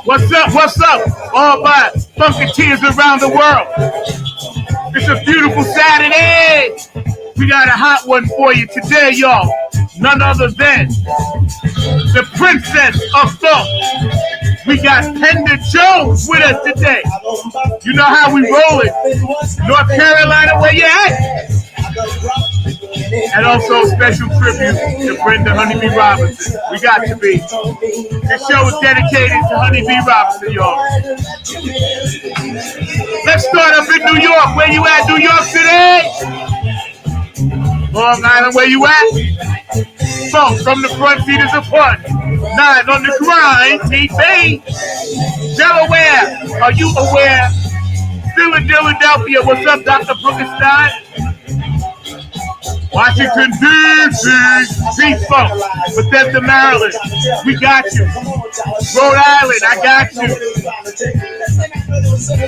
What's up? What's up? All my funketeers around the world. It's a beautiful Saturday. We got a hot one for you today, y'all. None other than the princess of funk. We got Penda Jones with us today. You know how we roll it. North Carolina, where you at? And also special tribute to Brenda Honeybee Robinson. We got to be. This show is dedicated to Honeybee Robinson, y'all. Let's start up in New York. Where you at, New York City? Long Island, where you at? Funk from the front seat is a fun. Nine on the grind, TV. Delaware, are you aware? Philadelphia, what's up, Dr. Brookenstein? Washington, D.C., P-Funk, Bethesda, Maryland, we got you. Rhode Island, I got you.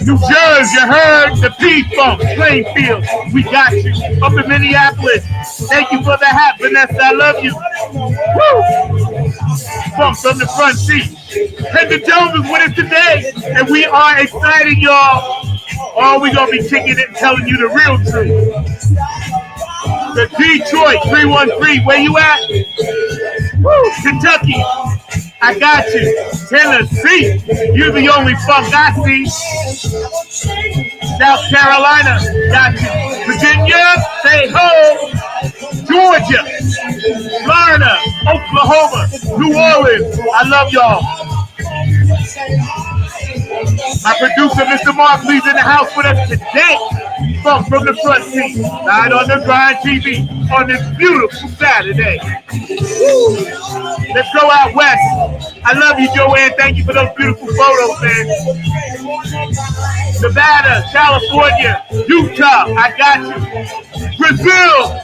New Jersey, you heard the P-Funk, Plainfield, we got you. Up in Minneapolis, thank you for the hat, Vanessa, I love you. Woo! Funk from the front seat. Penda Jones is with us today, and we are excited, y'all. Oh, we're going to be kicking it and telling you the real truth. The Detroit 313, where you at? Woo, Kentucky, I got you. Tennessee, you're the only funk I see. South Carolina, got you. Virginia, say ho. Georgia, Florida, Oklahoma, New Orleans, I love y'all. My producer, Mr. Mark, leaves in the house with us today. Funk from the front seat, Night on the Grind TV on this beautiful Saturday. Woo. Let's go out west. I love you, Joanne. Thank you for those beautiful photos, man. Nevada, California, Utah, I got you. Brazil,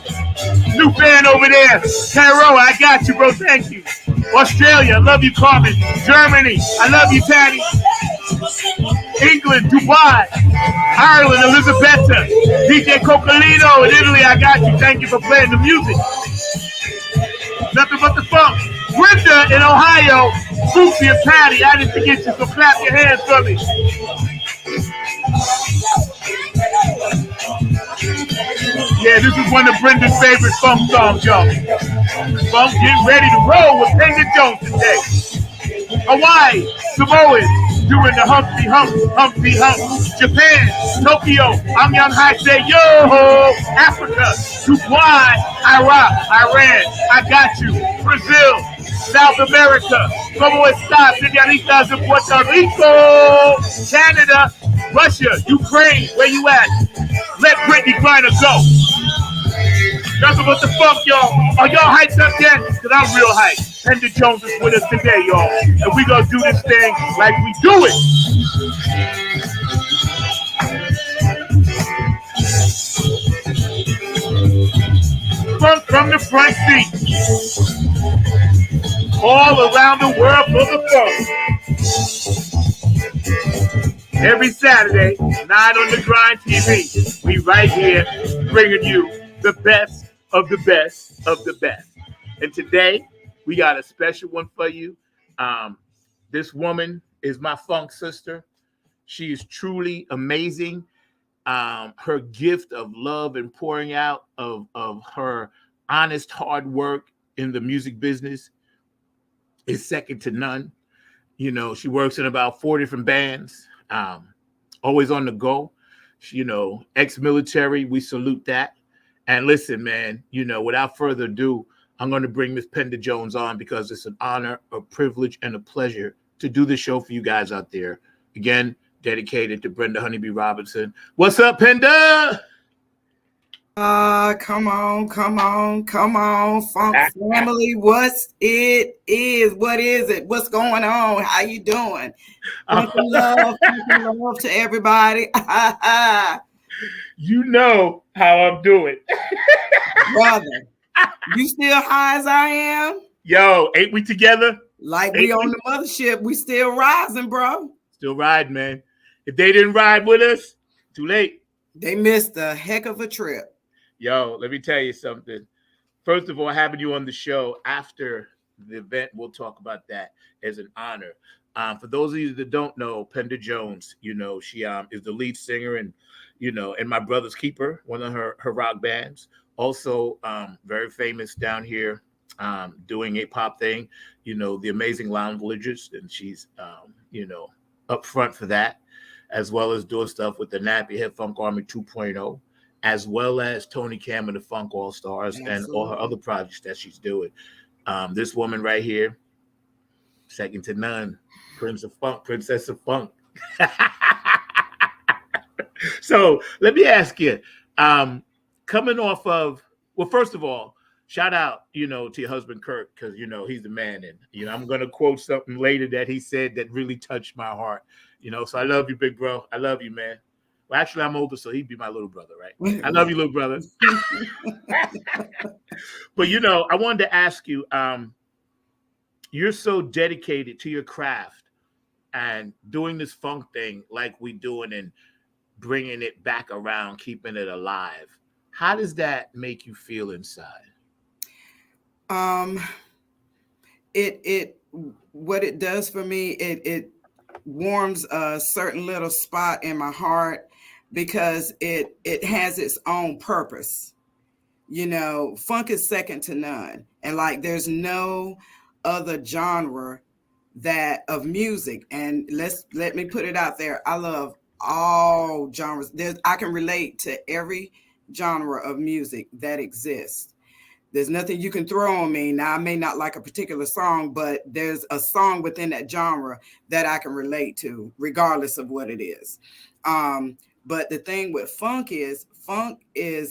new fan over there. Caro, I got you, bro. Thank you. Australia, I love you, Carmen. Germany, I love you, Patty. England, Dubai, Ireland, Elizabetta, DJ Cocolino in Italy, I got you. Thank you for playing the music. Nothing but the funk. Brenda in Ohio, Susie and Patty, I didn't forget you, so clap your hands for me. Yeah, this is one of Brenda's favorite funk songs, y'all. Funk getting ready to roll with Penda Jones today. Hawaii, Samoan, doing the Humpty Hump. Japan, Tokyo, I'm Young High, say yo. Africa, Dubai, Iraq, Iran, I got you. Brazil, South America, como está, señoritas in Puerto Rico, Canada, Russia, Ukraine, where you at? Let Brittany Griner go. Nothing but the funk, y'all. Are y'all hyped up yet? Because I'm real hyped. Penda Jones is with us today, y'all. And we going to do this thing like we do it. Funk from the front seat. All around the world for the funk. Every Saturday, Night on the Grind TV, we right here bringing you the best of the best of the best. And today, we got a special one for you. This woman is my funk sister. She is truly amazing. Her gift of love and pouring out of her honest hard work in the music business is second to none. You know, she works in about 4 different bands, always on the go. She, ex-military, we salute that. And listen, man, without further ado, I'm going to bring Miss Penda Jones on because it's an honor, a privilege, and a pleasure to do this show for you guys out there. Again, dedicated to Brenda Honeybee Robinson. What's up, Penda? Come on, Funk family. What is it? What's going on? How you doing? Love to everybody. You know how I'm doing. Brother, you still high as I am? Yo, ain't we together? Like we on the mothership, we still rising, bro. Still riding, man. If they didn't ride with us, too late. They missed a heck of a trip. Yo, let me tell you something. First of all, having you on the show after the event, we'll talk about that as an honor. For those of you that don't know, Penda Jones, she is the lead singer and and my brother's keeper, one of her rock bands. Also, very famous down here, doing a pop thing, the Amazing Lounge Lizards, and she's up front for that, as well as doing stuff with the Nappy Head Funk Army 2.0, as well as Tony Cam and the Funk All Stars and all her other projects that she's doing. This woman right here, second to none, Princess of Funk. So let me ask you, coming off of, well, first of all, shout out, to your husband, Kirk, because, he's the man. And, I'm going to quote something later that he said that really touched my heart, so I love you, big bro. I love you, man. Well, actually, I'm older, so he'd be my little brother, right? I love you, little brother. But, I wanted to ask you, you're so dedicated to your craft and doing this funk thing like we doing and bringing it back around, keeping it alive. How does that make you feel inside? What it does for me, it warms a certain little spot in my heart because it has its own purpose. Funk is second to none. And like there's no other genre that of music. And let me put it out there. I love all genres. I can relate to every genre of music that exists. There's nothing you can throw on me. Now, I may not like a particular song, but there's a song within that genre that I can relate to, regardless of what it is. But the thing with funk is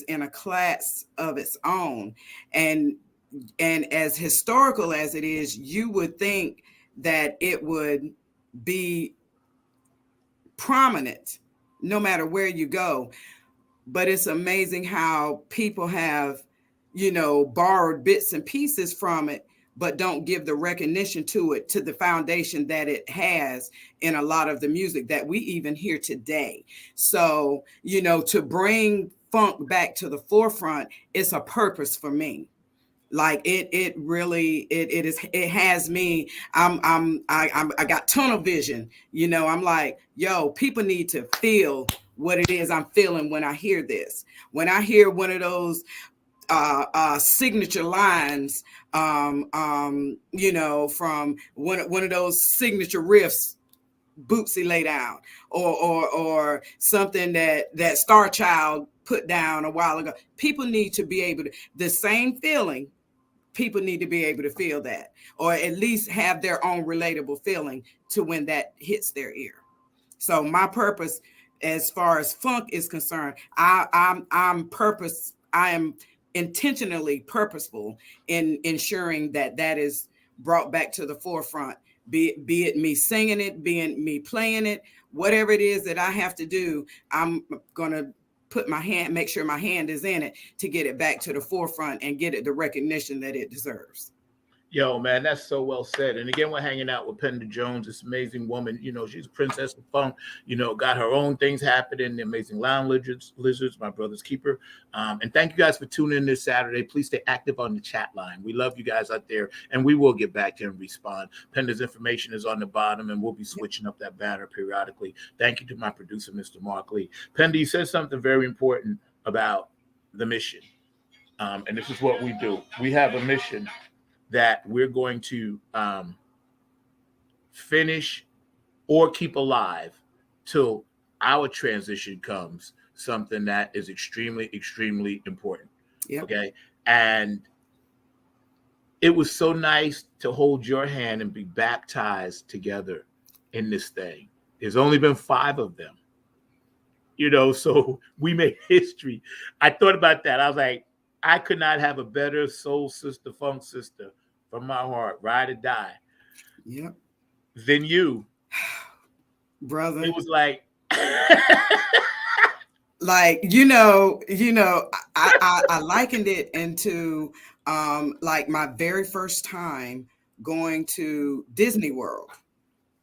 in a class of its own. And as historical as it is, you would think that it would be prominent no matter where you go. But it's amazing how people have, borrowed bits and pieces from it, but don't give the recognition to it, to the foundation that it has in a lot of the music that we even hear today. So, to bring funk back to the forefront, it's a purpose for me. Like it really it has me. I got tunnel vision. I'm like, yo, people need to feel what it is I'm feeling when I hear this. When I hear one of those signature lines, from one of those signature riffs Bootsy lay down, or something that Star Child put down a while ago. People need to be able to, the same feeling. People need to be able to feel that, or at least have their own relatable feeling to when that hits their ear. So my purpose, as far as funk is concerned, I am intentionally purposeful in ensuring that is brought back to the forefront. Be it me singing it, being me playing it, whatever it is that I have to do, I'm gonna make sure my hand is in it to get it back to the forefront and get it the recognition that it deserves. Yo, man, that's so well said. And again, we're hanging out with Penda Jones, this amazing woman. She's a princess of funk, got her own things happening. The Amazing Lounge Lizards, my brother's keeper. And thank you guys for tuning in this Saturday. Please stay active on the chat line. We love you guys out there, and we will get back to you and respond. Penda's information is on the bottom, and we'll be switching up that banner periodically. Thank you to my producer, Mr. Mark Lee. Penda, you said something very important about the mission. And this is what we do. We have a mission that we're going to finish or keep alive till our transition comes, something that is extremely, extremely important. Yep. Okay. And it was so nice to hold your hand and be baptized together in this thing. There's only been 5 of them, so we made history. I thought about that. I was like, I could not have a better soul sister, funk sister from my heart, ride or die, yep, than you, brother. It was like, I likened it into like my very first time going to Disney World.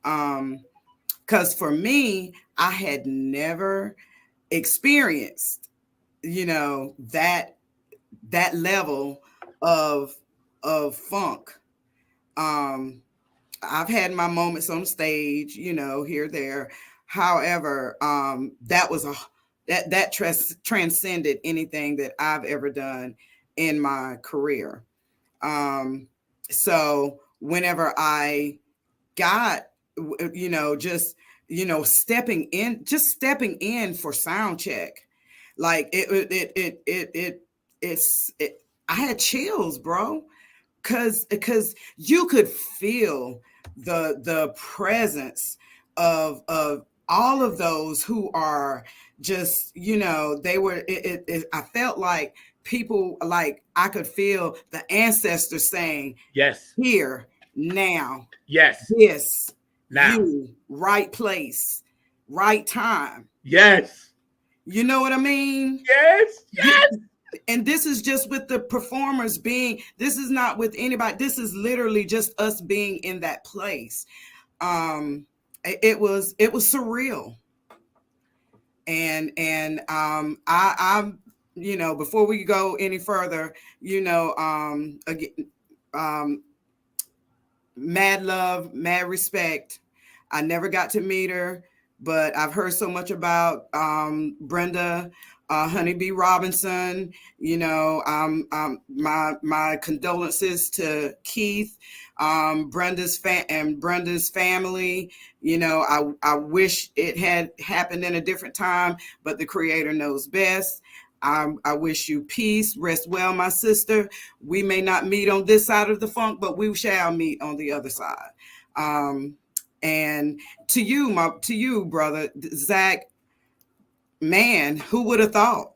Because for me, I had never experienced, that level of funk. I've had my moments on stage, you know, here, there. However, that was that transcended anything that I've ever done in my career. So whenever I got, you know, just, you know, stepping in for sound check, like I had chills, bro, because you could feel the presence of all of those who are just, you know, they were I felt like people, like I could feel the ancestors saying, Yes. here, now, Yes. this, Now. you, right place, right time. Yes. You know what I mean? Yes. Yes. And this is just with the performers being, this is not with anybody. This is literally just us being in that place. It was surreal. And I'm, you know, before we go any further, you know, again, mad love, mad respect. I never got to meet her, but I've heard so much about Brenda Honeybee Robinson. You know, my condolences to Keith, Brenda's family. You know, I wish it had happened in a different time, but the Creator knows best. I wish you peace. Rest well, my sister. We may not meet on this side of the funk, but we shall meet on the other side. And to you, brother Zach, man, who would have thought?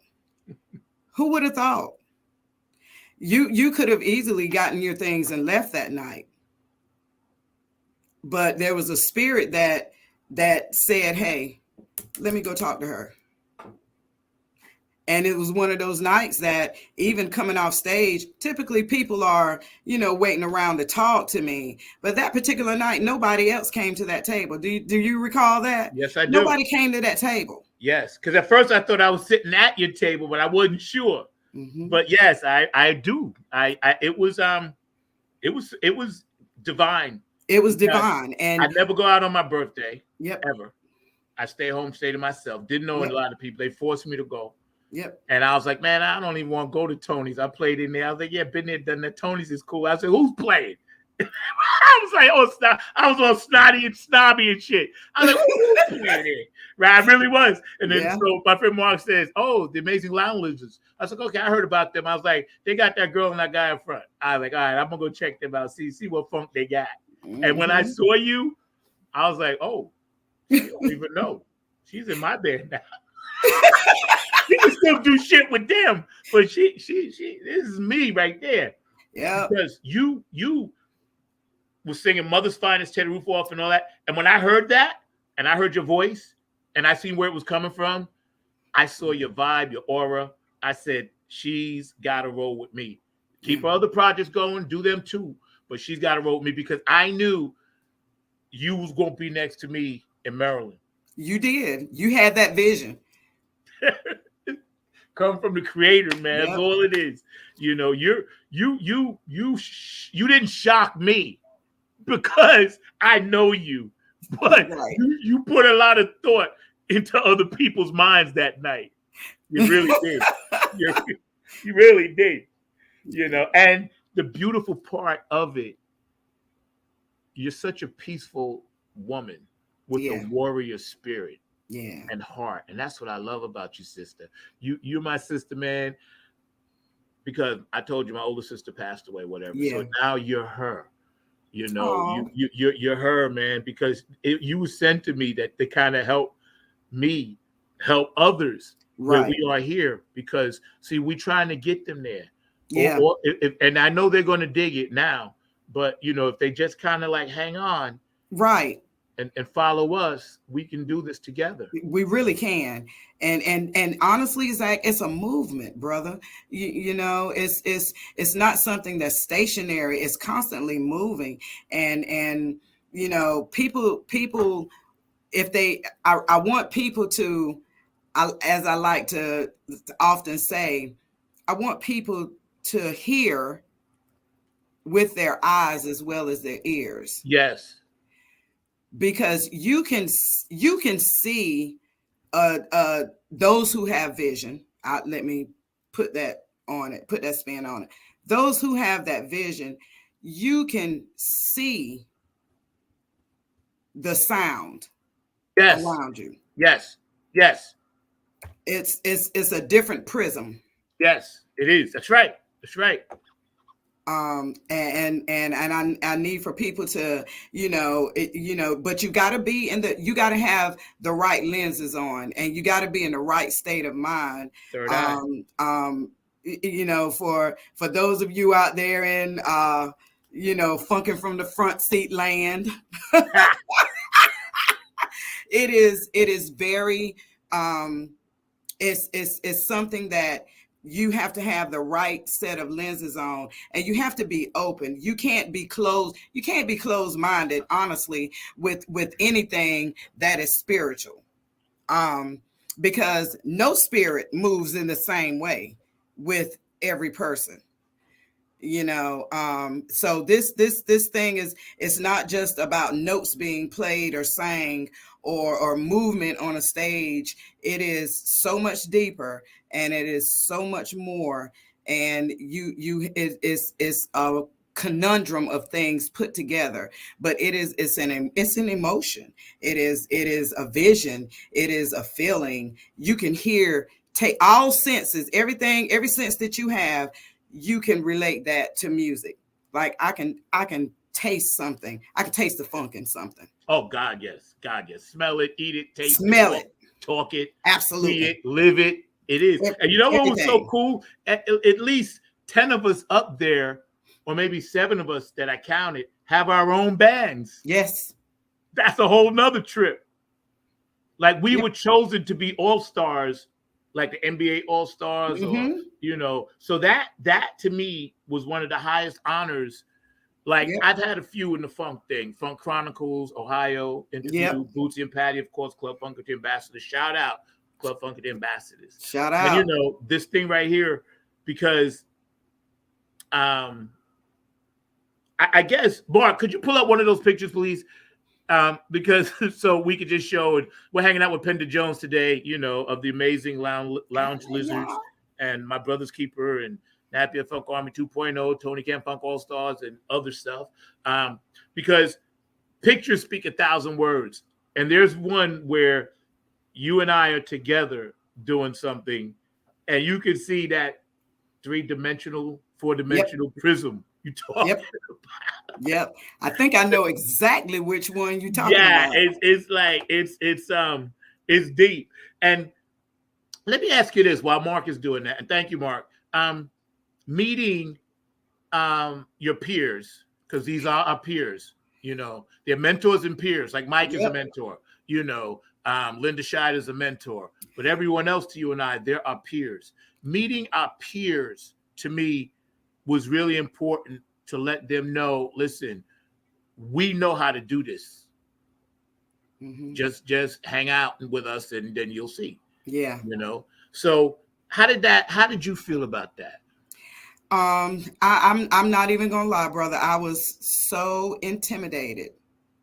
Who would have thought? You could have easily gotten your things and left that night, but there was a spirit that said, "Hey, let me go talk to her." And it was one of those nights that even coming off stage, typically people are, you know, waiting around to talk to me. But that particular night, nobody else came to that table. Do you recall that? Yes, I do. Nobody came to that table. Yes, because at first I thought I was sitting at your table, but I wasn't sure. Mm-hmm. But yes, I do. It was divine. It was divine. And I never go out on my birthday. Yep. Ever. I stay home, stay to myself. Didn't know a lot of people. They forced me to go. Yep. And I was like, man, I don't even want to go to Tony's. I played in there. I was like, yeah, been there, done that. Tony's is cool. I said, who's playing? I was like, oh, I was all snotty and snobby and shit. I was like, who's playing there? Right, I really was. And then so my friend Mark says, oh, the Amazing Loungers. I was like, okay, I heard about them. I was like, they got that girl and that guy in front. I was like, all right, I'm gonna go check them out, see what funk they got. Mm-hmm. And when I saw you, I was like, oh, she don't even know. She's in my band now. She can still do shit with them, but she this is me right there. Yeah. Because you was singing Mother's Finest, Teddy Roofoff and all that. And when I heard that, and I heard your voice, and I seen where it was coming from, I saw your vibe, your aura. I said, she's got to roll with me. Keep her other projects going, do them too. But she's got to roll with me because I knew you was going to be next to me in Maryland. You did. You had that vision. Come from the Creator, man. That's all it is. You know, you didn't shock me because I know you, but you put a lot of thought into other people's minds that night. You really did. You really did. You know, and the beautiful part of it, you're such a peaceful woman with a warrior spirit. Yeah, and heart, and that's what I love about you, sister. You're my sister, man. Because I told you my older sister passed away, whatever. Yeah. So now you're her. You know, you're her, man. Because you were sent to me to kind of help me help others where we are here. Because see, we trying to get them there. Yeah. And I know they're going to dig it now, but you know, if they just kind of like hang on, right. And follow us, we can do this together. We really can. And honestly, Zach, it's a movement, brother. You know, it's not something that's stationary. It's constantly moving. And you know, people, if they, I want people to, as I like to often say, I want people to hear with their eyes as well as their ears. Yes. because you can see those who have vision. Let me put that on it, put that spin on it. Those who have that vision, you can see the sound Yes. around you. Yes. Yes. It's a different prism. Yes, it is. That's right. That's right. And I need for people to, but you got to be you got to have the right lenses on, and you got to be in the right state of mind. Third eye. For those of you out there in, funking from the front seat land, it is very, it's something that you have to have the right set of lenses on, and you have to be open. You can't be closed. You can't be closed-minded, honestly, with anything that is spiritual, because no spirit moves in the same way with every person. So this thing is, it's not just about notes being played or sang or movement on a stage. It is so much deeper, and it is so much more, and it's a conundrum of things put together, but it's an emotion. It is a vision. It is a feeling. You can hear, take all senses, everything, every sense that you have, you can relate that to music. Like I can taste something. I can taste the funk in something. Oh God, yes. God, yes. Smell it, eat it, taste Smell it, it. talk it, Absolutely. see it, live it. It is. And you know what was so cool? At least 10 of us up there, or maybe 7 of us that I counted, have our own bands. Yes. That's a whole nother trip. Like we were chosen to be all-stars, like the NBA All-Stars, or so that to me was one of the highest honors. Like I've had a few in the funk thing, Funk Chronicles, Ohio, interview, Bootsy and Patty, of course, Club Funk the Ambassadors. Shout out Club Funk the Ambassadors. Shout out. And this thing right here, because I guess, Mark, could you pull up one of those pictures, please? Because so we could just show it. We're hanging out with Penda Jones today, of the amazing Lounge Lizards and My Brother's Keeper and Napier Funk Army 2.0, Tony Camp Funk All Stars, and other stuff. Because pictures speak 1,000 words. And there's one where you and I are together doing something, and you can see that 3-dimensional, 4-dimensional prism you talking about. Yep. I think I know exactly which one you're talking about. Yeah, it's like it's deep. And let me ask you this while Mark is doing that, and thank you, Mark. Meeting your peers, because these are our peers, they're mentors and peers. Like Mike is a mentor, Linda Scheid is a mentor, but everyone else to you and I, they're our peers. Meeting our peers to me was really important to let them know, listen, we know how to do this. Mm-hmm. Just hang out with us, and then you'll see. Yeah. So how did you feel about that? I'm not even gonna lie, brother. I was so intimidated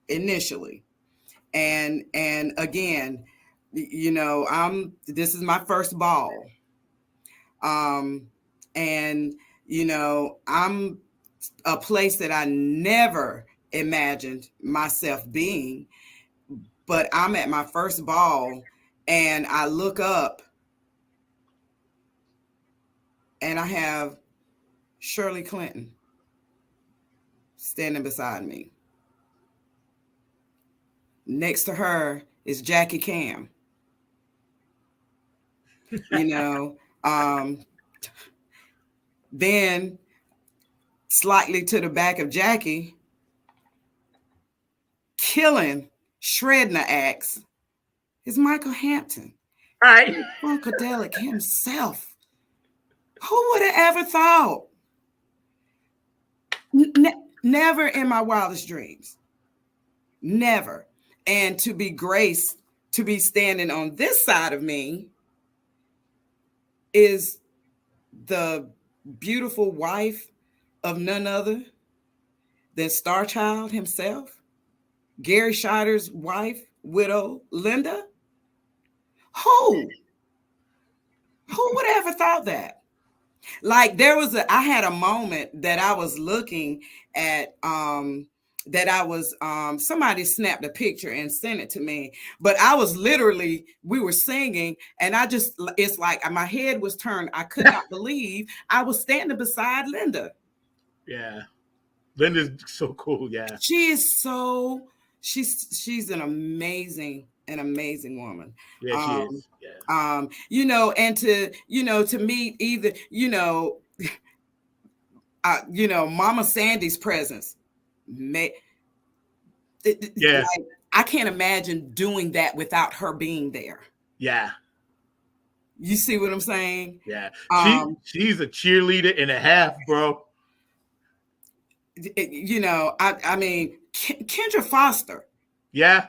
initially. And again, this is my first ball. And I'm a place that I never imagined myself being, but I'm at my first ball, and I look up and I have Shirley Clinton standing beside me. Next to her is Jackie Cam. Then slightly to the back of Jackie, shredding the axe, is Michael Hampton. Right. Funkadelic himself. Who would have ever thought? Never in my wildest dreams. Never. And to be graced to be standing on this side of me is the beautiful wife of none other than Star Child himself. Gary Scheider's wife, widow, Linda? Who? Who would have ever thought that? Like I had a moment that I was looking at, somebody snapped a picture and sent it to me, but I was literally, we were singing and it's like my head was turned. I could not believe I was standing beside Linda. Yeah. Linda's so cool. Yeah. She is she's an amazing woman. Yeah, she is. Yeah. And to meet either, Mama Sandy's presence. Yeah. Like, I can't imagine doing that without her being there. Yeah. You see what I'm saying? Yeah. She's a cheerleader and a half, bro. I mean, Kendra Foster. Yeah.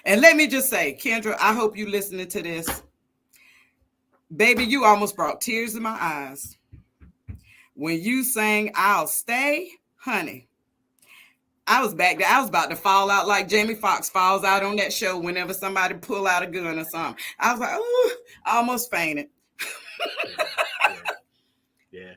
And let me just say, Kendra, I hope you listening to this. Baby, you almost brought tears in my eyes. When you sang I'll Stay, honey, I was back there. I was about to fall out like Jamie Foxx falls out on that show whenever somebody pull out a gun or something. I was like, oh, I almost fainted. Yeah.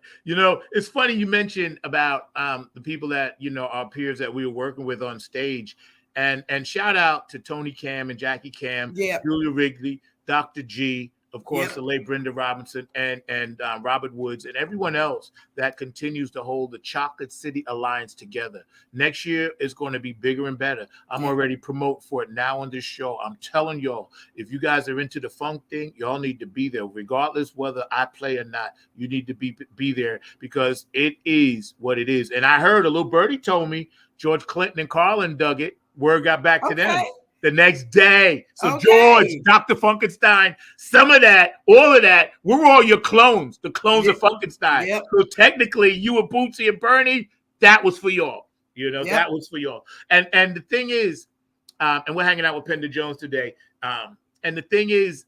It's funny you mentioned about the people that, our peers that we were working with on stage. And shout out to Tony Cam and Jackie Cam, Julia Wrigley, Dr. G, of course, the late Brenda Robinson and Robert Woods and everyone else that continues to hold the Chocolate City Alliance together. Next year is going to be bigger and better. I'm already promoting for it now on this show. I'm telling y'all, if you guys are into the funk thing, y'all need to be there. Regardless whether I play or not, you need to be there because it is what it is. And I heard a little birdie told me George Clinton and Carlin dug it. Word got back to them the next day. So George, Dr. Funkenstein, some of that, all of that, we're all your clones, the clones of Funkenstein. Yep. So technically, you were Bootsy and Bernie, that was for y'all. That was for y'all. And the thing is, and we're hanging out with Pender Jones today. And the thing is,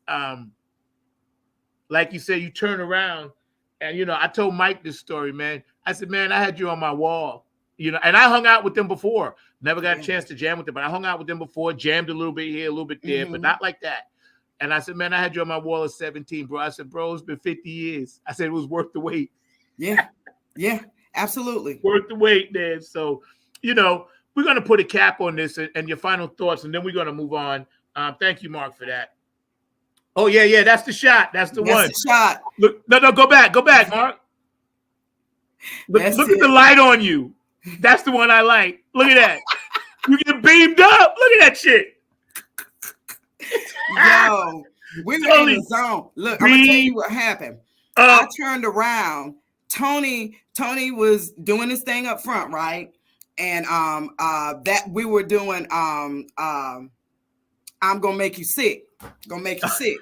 like you said, you turn around and, I told Mike this story, man. I said, man, I had you on my wall. And I hung out with them before. Never got a chance to jam with them, but I hung out with them before, jammed a little bit here, a little bit there, but not like that. And I said, man, I had you on my wall at 17, bro. I said, bro, it's been 50 years. I said, it was worth the wait. Yeah, absolutely. Worth the wait, man. So, we're going to put a cap on this and your final thoughts, and then we're going to move on. Thank you, Mark, for that. Oh, yeah, that's the shot. That's the one. The shot. Look, no, go back, Mark. Look at the light on you. That's the one I like. Look at that. You get beamed up. Look at that shit. Yo, we were in the zone. Look, I'm going to tell you what happened. I turned around. Tony was doing his thing up front, right? And that we were doing I'm gonna make you sick. Gonna make you sick.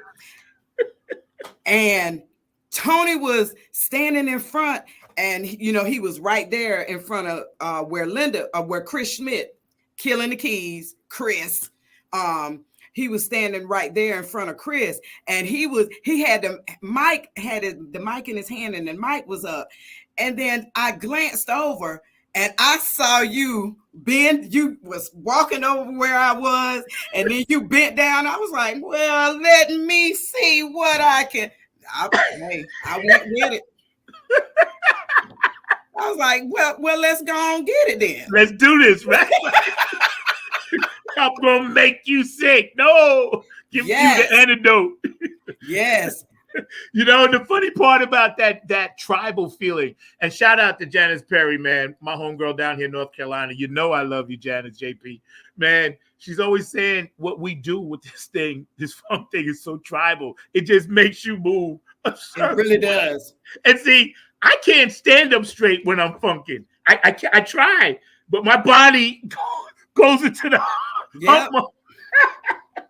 And Tony was standing in front. And, he was right there in front of where Chris Schmidt, Killing the Keys, Chris, he was standing right there in front of Chris. And Mike had the mic in his hand and the mic was up. And then I glanced over and I saw you bend. You was walking over where I was. And then you bent down. I was like, well, let me see what I can. I went with it. I was like, well, let's go on get it then. Let's do this, right? I'm gonna make you sick. No, give you the antidote. Yes. The funny part about that tribal feeling, and shout out to Janice Perry, man, my homegirl down here in North Carolina. I love you, Janice, JP. Man, she's always saying what we do with this funk thing is so tribal. It just makes you move. It really does. And see, I can't stand up straight when I'm funking. I try, but my body goes into the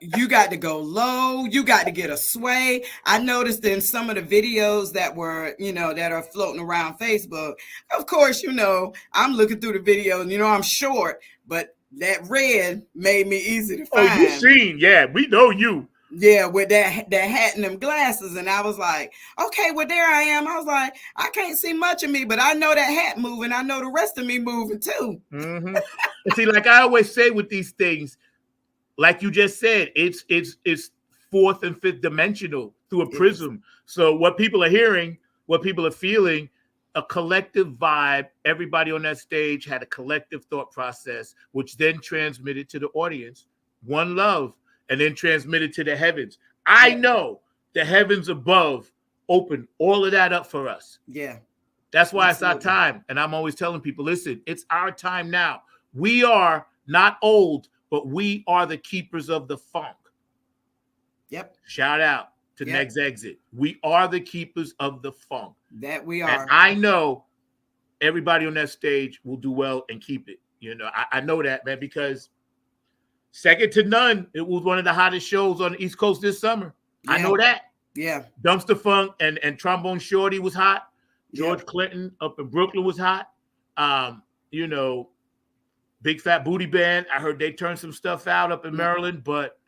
You got to go low. You got to get a sway. I noticed in some of the videos that were, that are floating around Facebook. Of course, I'm looking through the video and I'm short, but that red made me easy to find. Oh, you seen? Yeah, we know you. Yeah, with that hat and them glasses. And I was like, okay, well, there I am. I was like, I can't see much of me, but I know that hat moving. I know the rest of me moving too. Mm-hmm. And see, like I always say with these things, like you just said, it's fourth and fifth dimensional through a prism. So what people are hearing, what people are feeling, a collective vibe. Everybody on that stage had a collective thought process, which then transmitted to the audience. One love, and then transmitted to the heavens. I know the heavens above opened all of that up for us. Yeah. That's why it's our time. And I'm always telling people, listen, it's our time now. We are not old, but we are the keepers of the funk. Yep. Shout out to Next Exit. We are the keepers of the funk. That we are. And I know everybody on that stage will do well and keep it. You know, I know that, man, because second to none, it was one of the hottest shows on the East Coast this summer. Yeah. I know that. Yeah. Dumpster Funk and Trombone Shorty was hot. George Clinton up in Brooklyn was hot. You know, Big Fat Booty Band. I heard they turned some stuff out up in Maryland, but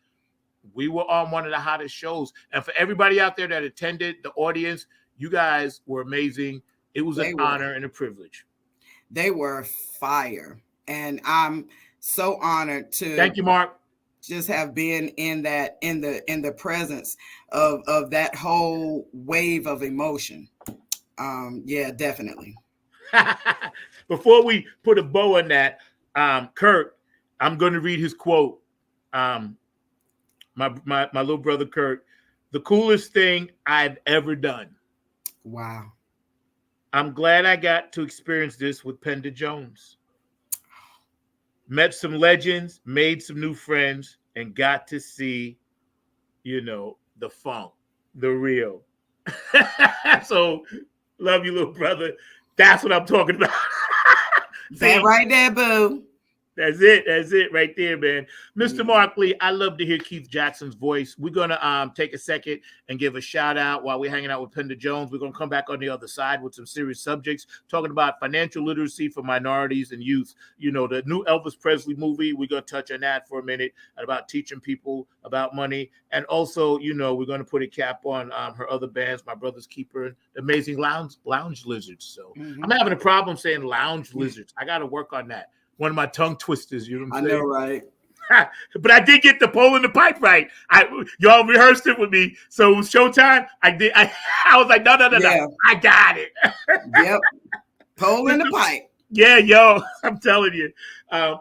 we were on one of the hottest shows. And for everybody out there that attended, the audience, you guys were amazing. It was an honor and a privilege. They were fire. And I'm so honored to thank you, Mark. Just have been in that in the presence of that whole wave of emotion. Yeah, definitely. Before we put a bow on that, Kurt, I'm going to read his quote. My little brother Kurt, the coolest thing I've ever done. Wow. I'm glad I got to experience this with Penda Jones. Met some legends, made some new friends, and got to see, you know, the funk, the real. So, love you, little brother. That's what I'm talking about. That right there, boo. That's it. That's it right there, man. Mr. Markley, I love to hear Keith Jackson's voice. We're going to take a second and give a shout out while we're hanging out with Penda Jones. We're going to come back on the other side with some serious subjects, talking about financial literacy for minorities and youth. You know, the new Elvis Presley movie, we're going to touch on that for a minute, about teaching people about money. And also, you know, we're going to put a cap on her other bands, My Brother's Keeper, the Amazing Lounge Lizards. So I'm having a problem saying lounge lizards. I got to work on that. One of my tongue twisters, you know what I'm saying? I know, right? But I did get the pole in the pipe right. Y'all rehearsed it with me, so it was showtime. I was like, no, I got it. Yep, pole in the pipe. Yeah, yo, I'm telling you,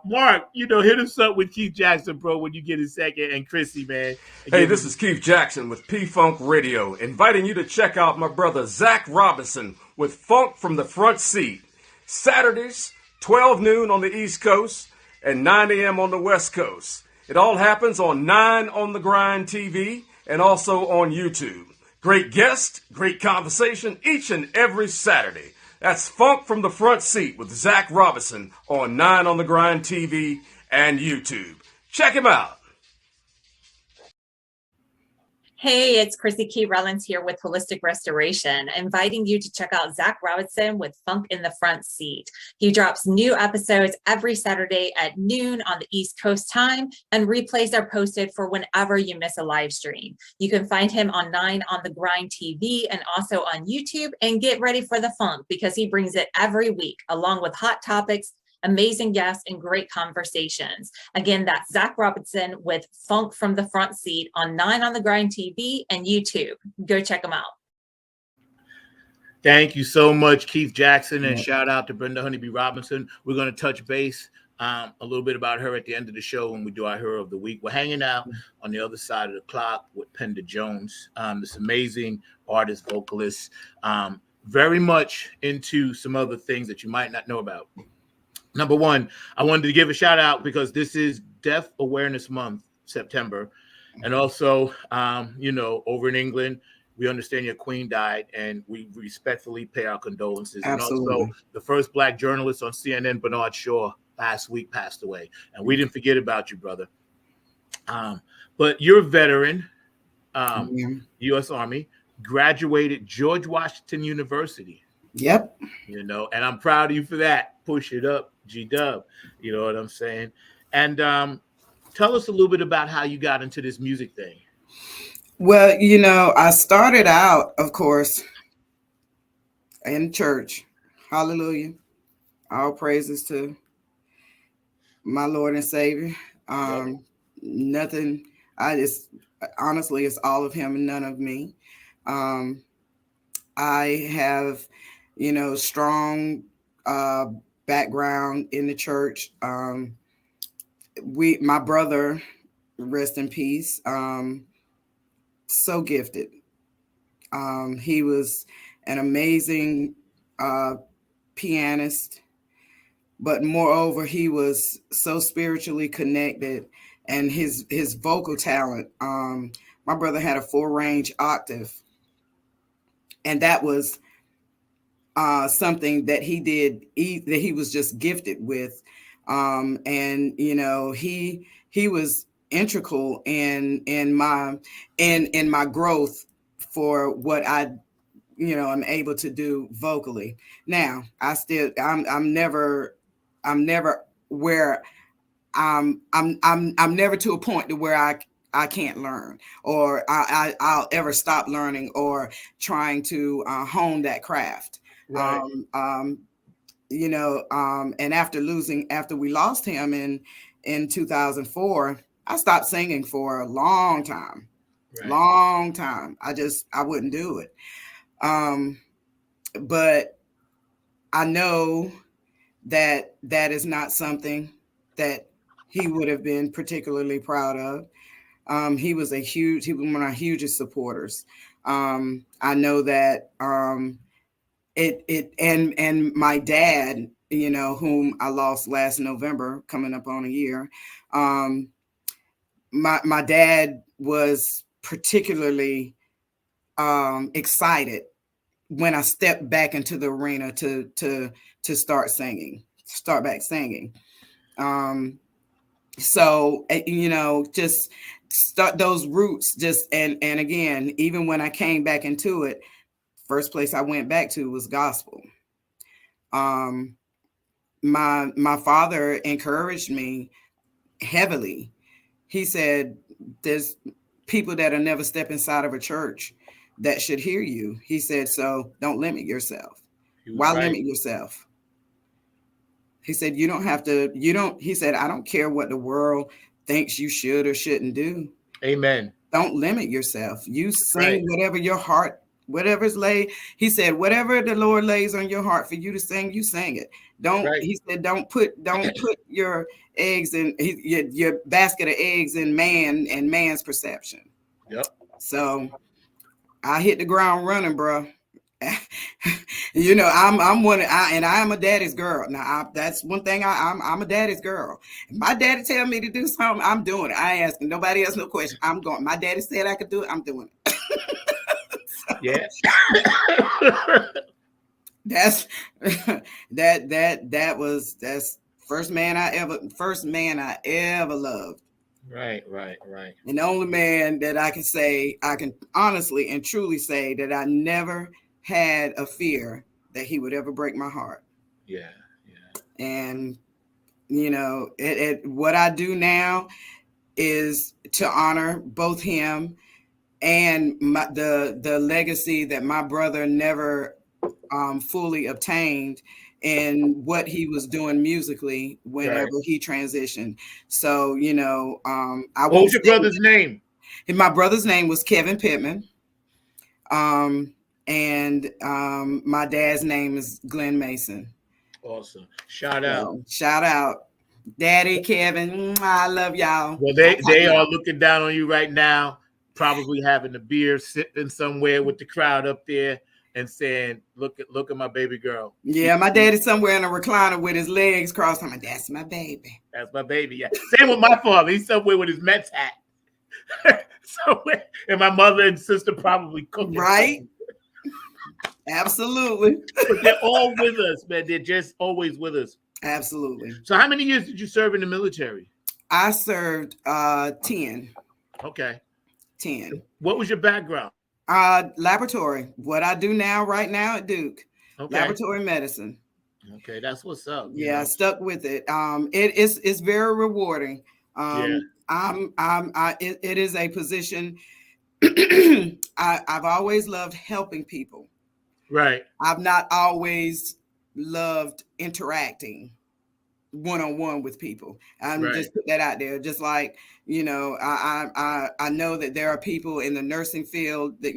Mark. You know, hit us up with Keith Jackson, bro, when you get a second, and Chrissy, man. Hey, this is Keith Jackson with P-Funk Radio, inviting you to check out my brother Zach Robinson with Funk from the Front Seat, Saturdays. 12 noon on the East Coast and 9 a.m. on the West Coast. It all happens on 9 on the Grind TV and also on YouTube. Great guest, great conversation each and every Saturday. That's Funk from the Front Seat with Zach Robinson on 9 on the Grind TV and YouTube. Check him out. Hey, it's Chrissy Key Rollins here with Holistic Restoration, inviting you to check out Zach Robinson with Funk in the Front Seat. He drops new episodes every Saturday at noon on the East Coast time, and replays are posted for whenever you miss a live stream. You can find him on 9 on the Grind TV and also on YouTube, and get ready for the funk because he brings it every week, along with hot topics, amazing guests, and great conversations. Again, that's Zach Robinson with Funk from the Front Seat on 9 on the Grind TV and YouTube. Go check them out. Thank you so much, Keith Jackson, and shout out to Brenda Honeybee Robinson. We're going to touch base a little bit about her at the end of the show when we do our Hero of the Week. We're hanging out on the other side of the clock with Penda Jones, this amazing artist, vocalist, very much into some other things that you might not know about. Number one, I wanted to give a shout out because this is Deaf Awareness Month, September. And also, you know, over in England, we understand your queen died, and we respectfully pay our condolences. Absolutely. And also, the first Black journalist on CNN, Bernard Shaw, last week passed away. And we didn't forget about you, brother. But you're a veteran, U.S. Army, graduated George Washington University. Yep. You know, and I'm proud of you for that. Push it up, G-Dub. You know what I'm saying? And tell us a little bit about how you got into this music thing. Well, I started out, of course, in church. Hallelujah. All praises to my Lord and Savior. Yep. Nothing, I just, honestly, it's all of him and none of me. Um, I have, strong background in the church. My brother, rest in peace, so gifted. He was an amazing pianist, but moreover, he was so spiritually connected, and his vocal talent. My brother had a full range octave, and that was something that he did. That he was just gifted with, and he was integral in my growth for what I'm able to do vocally. Now I'm never where I'm never to a point to where I can't learn, or I'll ever stop learning or trying to hone that craft. Right. And after we lost him in 2004, I stopped singing for a long time. Right. Long time. I wouldn't do it. But I know that is not something that he would have been particularly proud of. He was one of our hugest supporters. I know that and my dad, whom I lost last November, coming up on a year. My dad was particularly excited when I stepped back into the arena to start back singing. So, just start those roots, and again, even when I came back into it, first place I went back to was gospel. My father encouraged me heavily. He said, there's people that will never step inside of a church that should hear you. He said, so don't limit yourself. Why limit yourself? He said, he said, I don't care what the world thinks you should or shouldn't do. Amen. Don't limit yourself. You sing whatever your heart, whatever's laid. He said, whatever the Lord lays on your heart for you to sing, you sing it. He said, don't put your eggs in your basket of eggs in man and man's perception. Yep. So I hit the ground running, bro. I'm one, and I am a daddy's girl. Now, that's one thing. I'm a daddy's girl. If my daddy tell me to do something, I'm doing it. I ain't asking nobody else no question. I'm going. My daddy said I could do it. I'm doing it. Yes. That's that's first man I ever loved. Right. And the only man that I can honestly and truly say that I never had a fear that he would ever break my heart. Yeah. And what I do now is to honor both him and the legacy that my brother never fully obtained in what he was doing musically whenever he transitioned. So, what was your brother's name? And my brother's name was Kevin Pittman. And my dad's name is Glenn Mason. Awesome. Shout out. Daddy Kevin. I love y'all. Well, they are looking down on you right now, probably having a beer, sitting somewhere with the crowd up there and saying, look at my baby girl. Yeah, my daddy's somewhere in a recliner with his legs crossed. I'm like, that's my baby. That's my baby. Yeah. Same with my father. He's somewhere with his Mets hat. Somewhere. And my mother and sister probably cooking. Right? Absolutely. But they're all with us, man. They're just always with us. Absolutely. So how many years did you serve in the military? I served 10. Okay. 10. What was your background? Laboratory. What I do right now at Duke. Okay. Laboratory medicine. Okay, that's what's up. Yeah, I stuck with it. It's very rewarding. It is a position I've always loved helping people. Right. I've not always loved interacting one-on-one with people. I'm Right. just put that out there. Just like, I know that there are people in the nursing field that,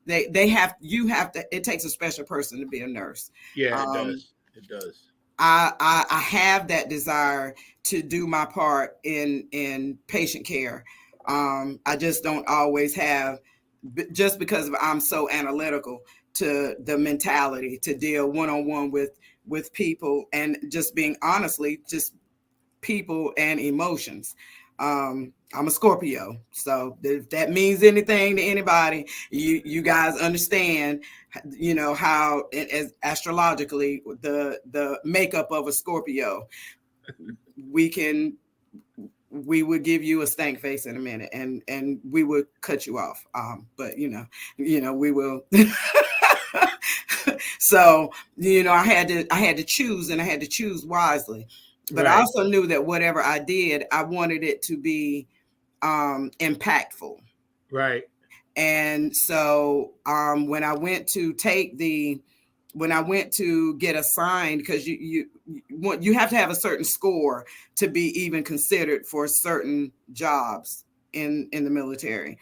they have, you have to, it takes a special person to be a nurse. Yeah, it does. It does. I have that desire to do my part in patient care. I just don't always have, just because I'm so analytical, to the mentality to deal one-on-one with people, and just being honestly just people and emotions. I'm a Scorpio, so if that means anything to anybody, you guys understand, how as astrologically the makeup of a Scorpio. We would give you a stank face in a minute, and we would cut you off. But we will. So I had to choose, and I had to choose wisely. But I also knew that whatever I did, I wanted it to be impactful. Right. And so when I went to get assigned, because you have to have a certain score to be even considered for certain jobs in the military.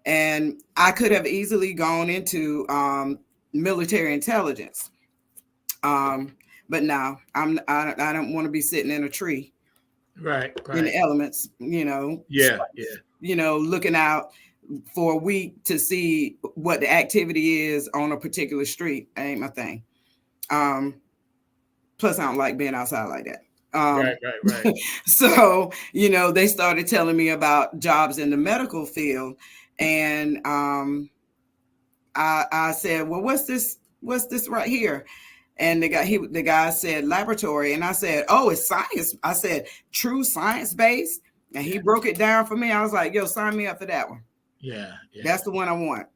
And I could have easily gone into military intelligence. But no, I don't want to be sitting in a tree, right, in the elements, Yeah. Looking out for a week to see what the activity is on a particular street. Ain't my thing. Plus, I don't like being outside like that. Right. So, they started telling me about jobs in the medical field, and I said, well, what's this right here? And the guy said laboratory, and I said, oh, it's science. I said true science based, and he broke it down for me. I was like, yo, sign me up for that one. Yeah. That's the one I want.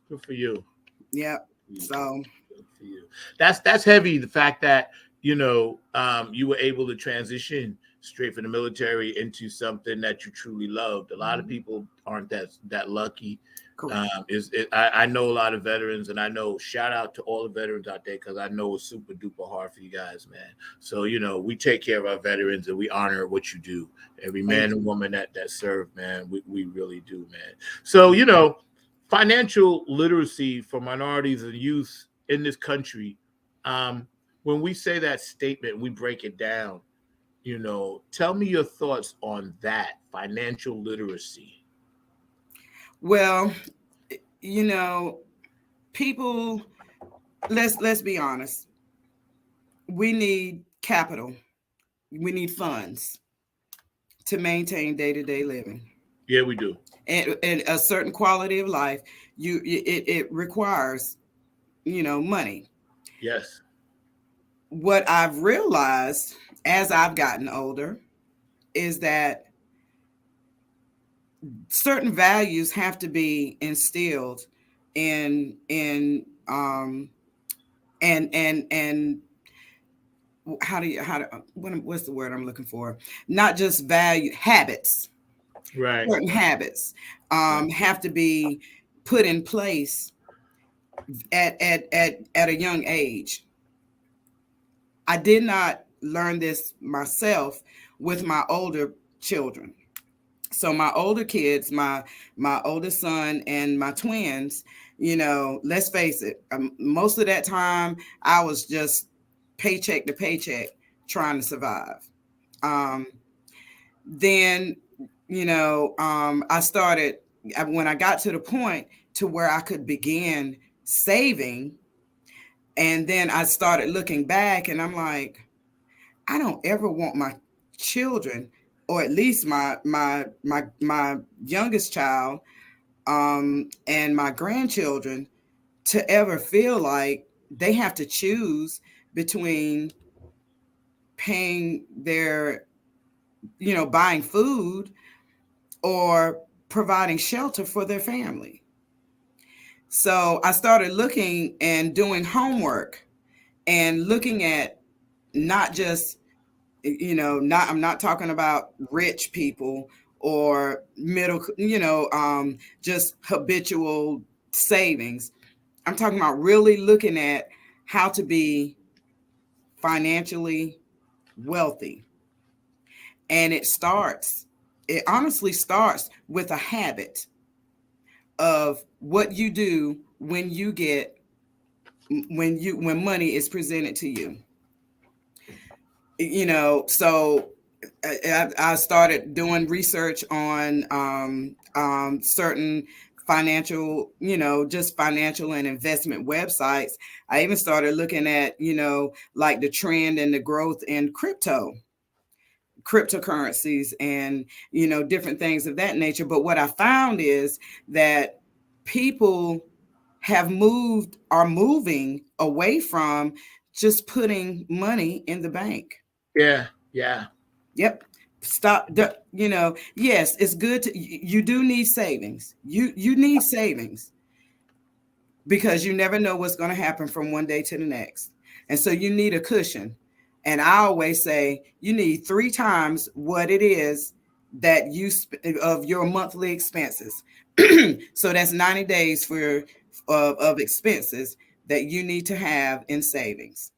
Good for you. Yep. So good for you. That's heavy. The fact that you were able to transition straight from the military into something that you truly loved. A lot of people aren't that lucky. cool. I know a lot of veterans, and I know, shout out to all the veterans out there, because I know it's super duper hard for you guys, man. So we take care of our veterans, and we honor what you do. Every man and woman that served, man, we really do, man. So financial literacy for minorities and youth in this country. When we say that statement, we break it down. Tell me your thoughts on that, financial literacy. Well, people, let's be honest. We need capital. We need funds to maintain day-to-day living. Yeah, we do. And a certain quality of life, it requires, money. Yes. What I've realized as I've gotten older is that certain values have to be instilled and what's the word I'm looking for? Not just habits. Right. Certain habits have to be put in place at a young age. I did not learn this myself with my older children. So my older kids, my oldest son and my twins, let's face it, most of that time I was just paycheck to paycheck trying to survive. Then, I started, when I got to the point to where I could begin saving, and then I started looking back, and I'm like, I don't ever want my children, or at least my youngest child, and my grandchildren, to ever feel like they have to choose between paying their, buying food or providing shelter for their family. So I started looking and doing homework and looking at not just, I'm not talking about rich people or middle, just habitual savings. I'm talking about really looking at how to be financially wealthy. And it honestly starts with a habit of what you do when money is presented to you. So I started doing research on certain financial, just financial and investment websites. I even started looking at, like the trend and the growth in cryptocurrencies and, different things of that nature. But what I found is that people are moving away from just putting money in the bank. Yeah. Yep. Stop. Yes, it's good you do need savings. You need savings because you never know what's going to happen from one day to the next. And so you need a cushion. And I always say you need 3 times what it is that of your monthly expenses. So that's 90 days of expenses that you need to have in savings.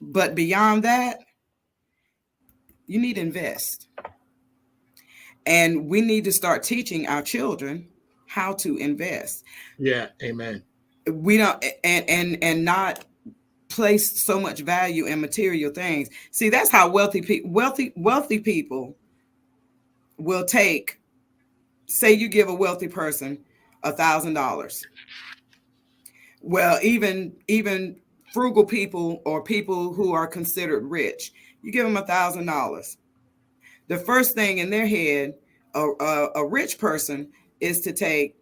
But beyond that, you need to invest. And we need to start teaching our children how to invest. Yeah, amen. We don't and not place so much value in material things. See, that's how wealthy people will take. Say you give a wealthy person $1,000. Well, even frugal people or people who are considered rich, you give them $1,000. The first thing in their head, a rich person, is to take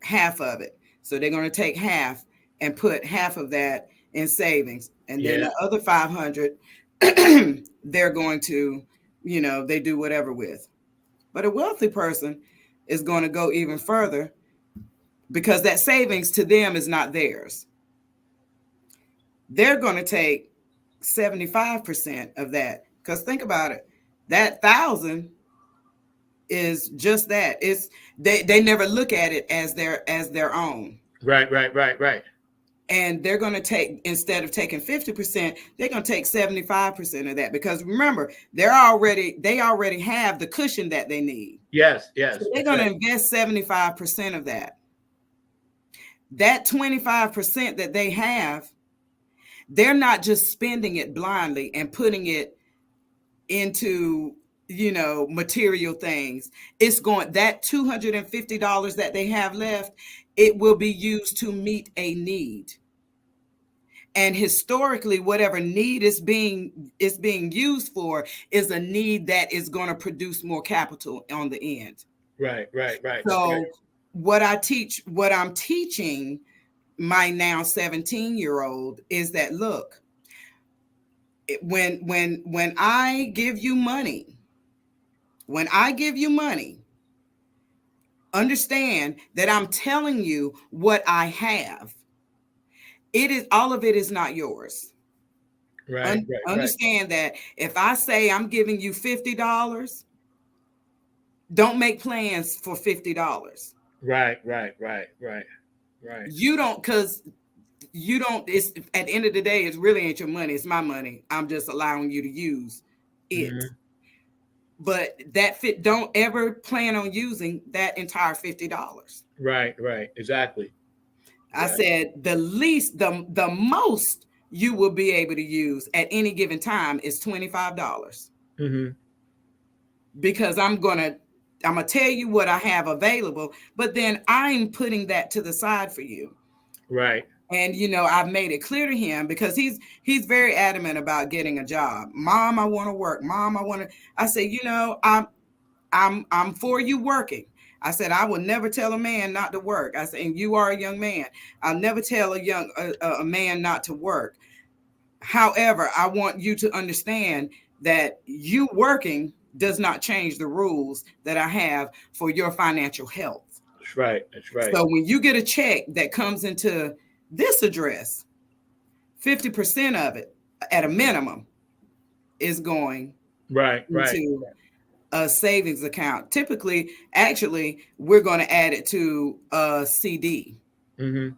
half of it. So they're going to take half and put half of that in savings, and then the other 500 they're going to, they do whatever with. But a wealthy person is going to go even further because that savings to them is not theirs. They're going to take 75% of that, because think about it, that 1,000 is just that. It's they never look at it as their own. Right. And they're going to take, instead of taking 50%, they're going to take 75% of that, because remember, they already have the cushion that they need. Yes. So they're going to invest 75% of that. That 25% that they have, they're not just spending it blindly and putting it into, material things. It's going, that $250 that they have left, it will be used to meet a need. And historically, whatever need is being used for is a need that is going to produce more capital on the end. Right. So what I'm teaching my now 17-year-old is that, look, when I give you money, understand that I'm telling you what I have. It is, all of it is not yours. Right. Understand that if I say I'm giving you $50, don't make plans for $50. Right. You don't, because you don't, it's, at the end of the day, it really ain't your money, it's my money. I'm just allowing you to use it. Mm-hmm. But don't ever plan on using that entire $50. Right, exactly. I said the most you will be able to use at any given time is $25. Mm-hmm. Because I'm gonna tell you what I have available, but then I'm putting that to the side for you. Right. And I've made it clear to him, because he's very adamant about getting a job. Mom, I want to work. Mom, I say, I'm for you working. I said, I will never tell a man not to work. I said, and you are a young man. I'll never tell a man not to work. However, I want you to understand that you working does not change the rules that I have for your financial health. That's right. So when you get a check that comes into this address, 50% of it at a minimum is going Right. into a savings account. Typically, actually, we're going to add it to a CD. Mm-hmm.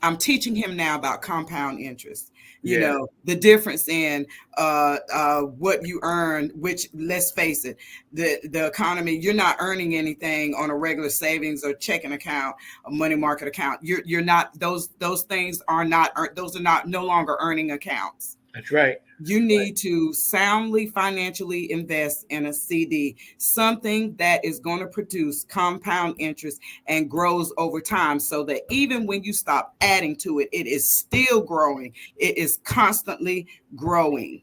I'm teaching him now about compound interest. You Yeah. know, the difference in what you earn, which, let's face it, the economy, you're not earning anything on a regular savings or checking account, a money market account. You're not, those things are not, those are not no longer earning accounts. That's right. You need to soundly financially invest in a CD, something that is going to produce compound interest and grows over time, so that even when you stop adding to it, it is still growing. It is constantly growing.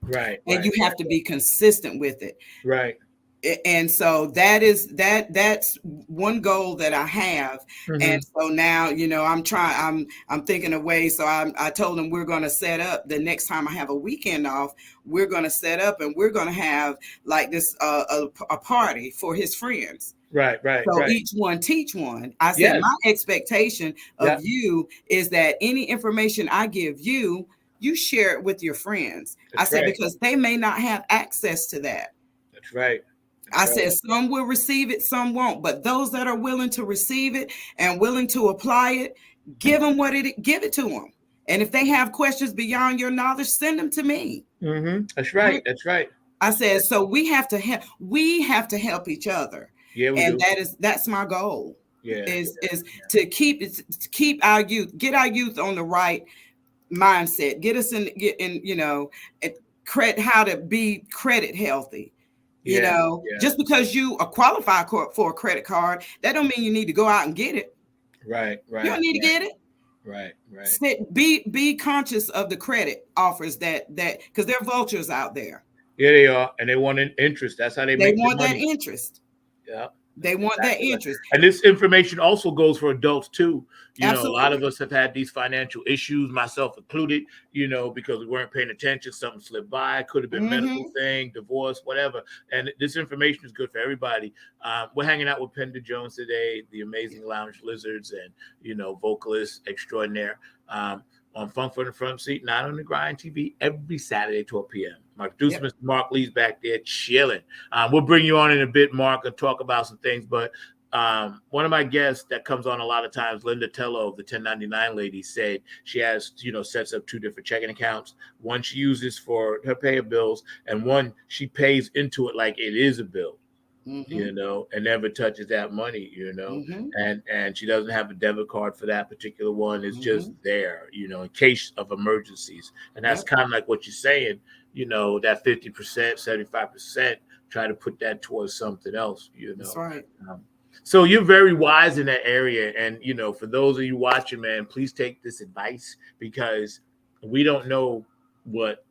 Right. And you have to be consistent with it. Right. And so that's one goal that I have. Mm-hmm. And so now, you know, I'm thinking of ways. So I told him we're going to set up the next time I have a weekend off, we're going to set up and we're going to have like this, a party for his friends. Right. So each one teach one. I said, my expectation of you is that any information I give you, you share it with your friends. That's I said, right. because they may not have access to that. That's right. I said, some will receive it, some won't. But those that are willing to receive it and willing to apply it, give it to them. And if they have questions beyond your knowledge, send them to me. Mm-hmm. That's right. That's right. I said, so we have to help each other. Yeah, and that's my goal. Yeah, is to keep our youth, get our youth on the right mindset, get in, you know, how to be credit healthy. You know, just because you are qualified for a credit card, that don't mean you need to go out and get it. Right. You don't need to get it. Right. Be conscious of the credit offers that because there are vultures out there. Yeah, they are, and they want an interest. That's how they make want their that money. interest. Yeah. They want that interest. And this information also goes for adults too. You Absolutely. know, a lot of us have had these financial issues, myself included, you know, because we weren't paying attention. Something slipped by, could have been medical thing, divorce, whatever. And this information is good for everybody. We're hanging out with Penda Jones today, the amazing Lounge Lizards and, you know, vocalist extraordinaire, on Funk from the Front Seat, Not on the Grind TV, every Saturday, 12 p.m. My producer, Mr. Mark Lee's back there chilling. We'll bring you on in a bit, Mark, and talk about some things. But one of my guests that comes on a lot of times, Linda Tello, the 1099 lady, said she has, you know, sets up 2 different checking accounts. One she uses for her pay of bills, and one she pays into it like it is a bill. You know, and never touches that money, you know, and she doesn't have a debit card for that particular one. It's just there, you know, in case of emergencies. And that's kind of like what you're saying, you know, that 50%, 75%, try to put that towards something else, you know. That's right. So you're very wise in that area. And, you know, for those of you watching, man, please take this advice, because we don't know what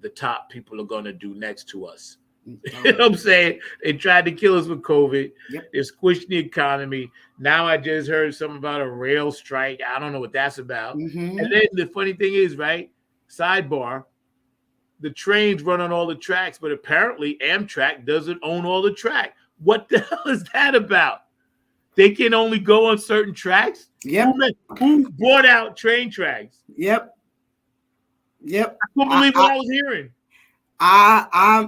the top people are going to do next to us. You know what I'm saying? They tried to kill us with COVID. They're squishing the economy. Now I just heard something about a rail strike. I don't know what that's about. And then the funny thing is, right? Sidebar, the trains run on all the tracks, but apparently Amtrak doesn't own all the track. What the hell is that about? They can only go on certain tracks? Who bought out train tracks? I couldn't believe what I was hearing.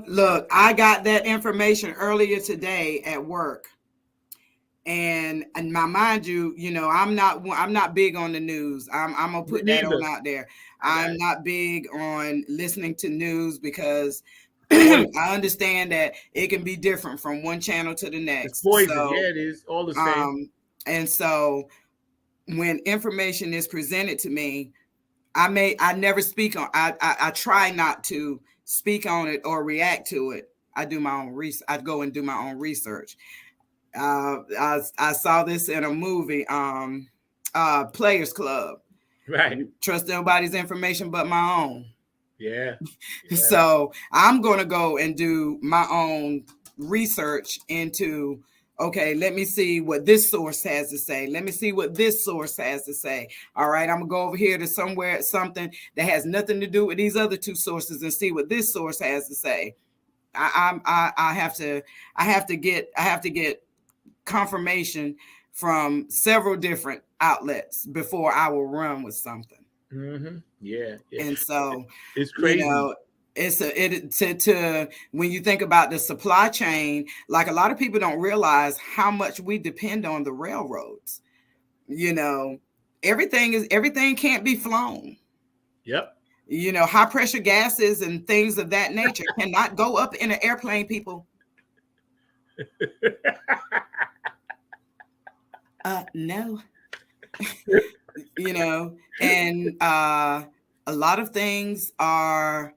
Look, I got that information earlier today at work, and mind you, you know, I'm not big on the news. I'm gonna put that on out there. I'm not big on listening to news because I understand that it can be different from one channel to the next. It's poison. So, it is all the same. And so when information is presented to me, I never speak on. I try not to speak on it or react to it. I do my own research. I go and do my own research. I saw this in a movie, Players Club. Right. Trust nobody's information but my own. Yeah. So I'm going to go and do my own research into, okay, let me see what this source has to say. Let me see what this source has to say. All right, I'm gonna go over here to something that has nothing to do with these other 2 sources and see what this source has to say. I have to get confirmation from several different outlets before I will run with something. Mm-hmm. Yeah. And so it's crazy. To when you think about the supply chain, like a lot of people don't realize how much we depend on the railroads. Everything can't be flown. Yep. High pressure gases and things of that nature cannot go up in an airplane, people. No. And a lot of things are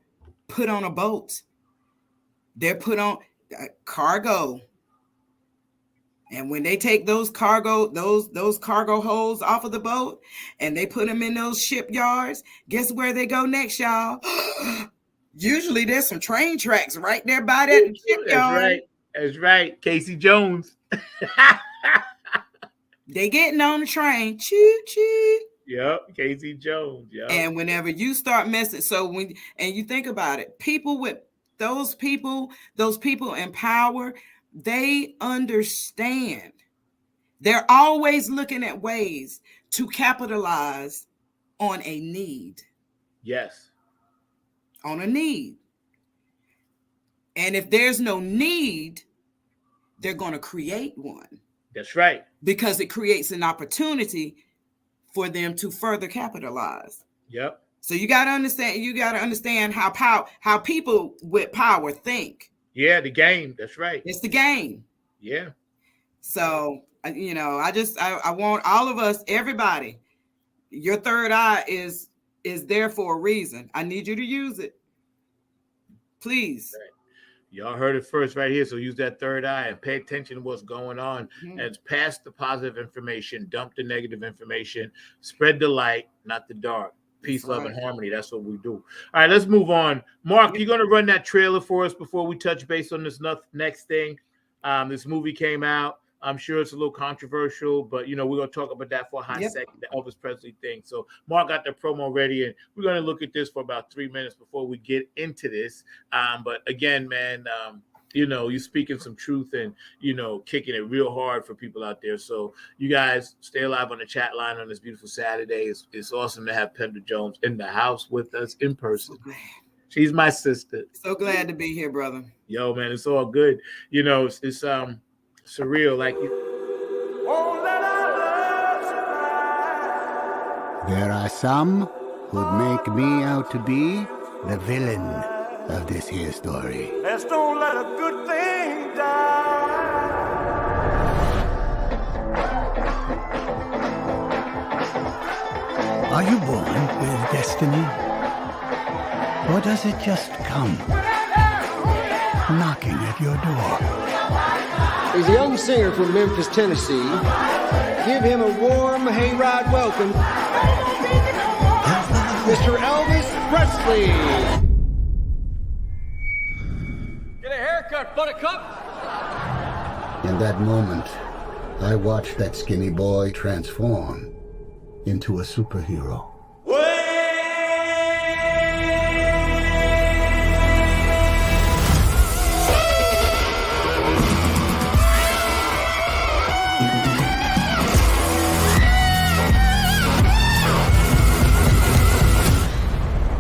put on a boat. They're put on cargo. And when they take those cargo holds off of the boat and they put them in those shipyards, guess where they go next, y'all? Usually there's some train tracks right there by that shipyard. That's right. Casey Jones. They getting on the train. Choo choo. Yep, Casey Jones. Yep. And whenever you start messing, and you think about it, those people in power, they understand. They're always looking at ways to capitalize on a need. Yes. On a need. And if there's no need, they're going to create one. That's right. Because it creates an opportunity for them to further capitalize. Yep. So you got to understand how people with power think. Yeah, the game. That's right. It's the game. Yeah. So, I want all of us, everybody, your third eye is there for a reason. I need you to use it. Please. Right. Y'all heard it first right here. So use that third eye and pay attention to what's going on. Mm-hmm. And pass the positive information, dump the negative information, spread the light, not the dark. Peace, love, and harmony. That's what we do. All right, let's move on. Mark, you're going to run that trailer for us before we touch base on this next thing. This movie came out. I'm sure it's a little controversial, but, we're going to talk about that for a hot second, the Elvis Presley thing. So Mark got the promo ready, and we're going to look at this for about 3 minutes before we get into this. But again, man, you're speaking some truth and, kicking it real hard for people out there. So you guys stay alive on the chat line on this beautiful Saturday. It's awesome to have Penda Jones in the house with us in person. So she's my sister. So glad to be here, brother. Yo, man, it's all good. It's surreal. Like there are some who'd make me out to be the villain of this here story. Let's don't let a good thing die. Are you born with destiny? Or does it just come knocking at your door? He's a young singer from Memphis, Tennessee. Give him a warm hayride welcome. Mr. Elvis Presley. Get a haircut, buttercup. In that moment, I watched that skinny boy transform into a superhero.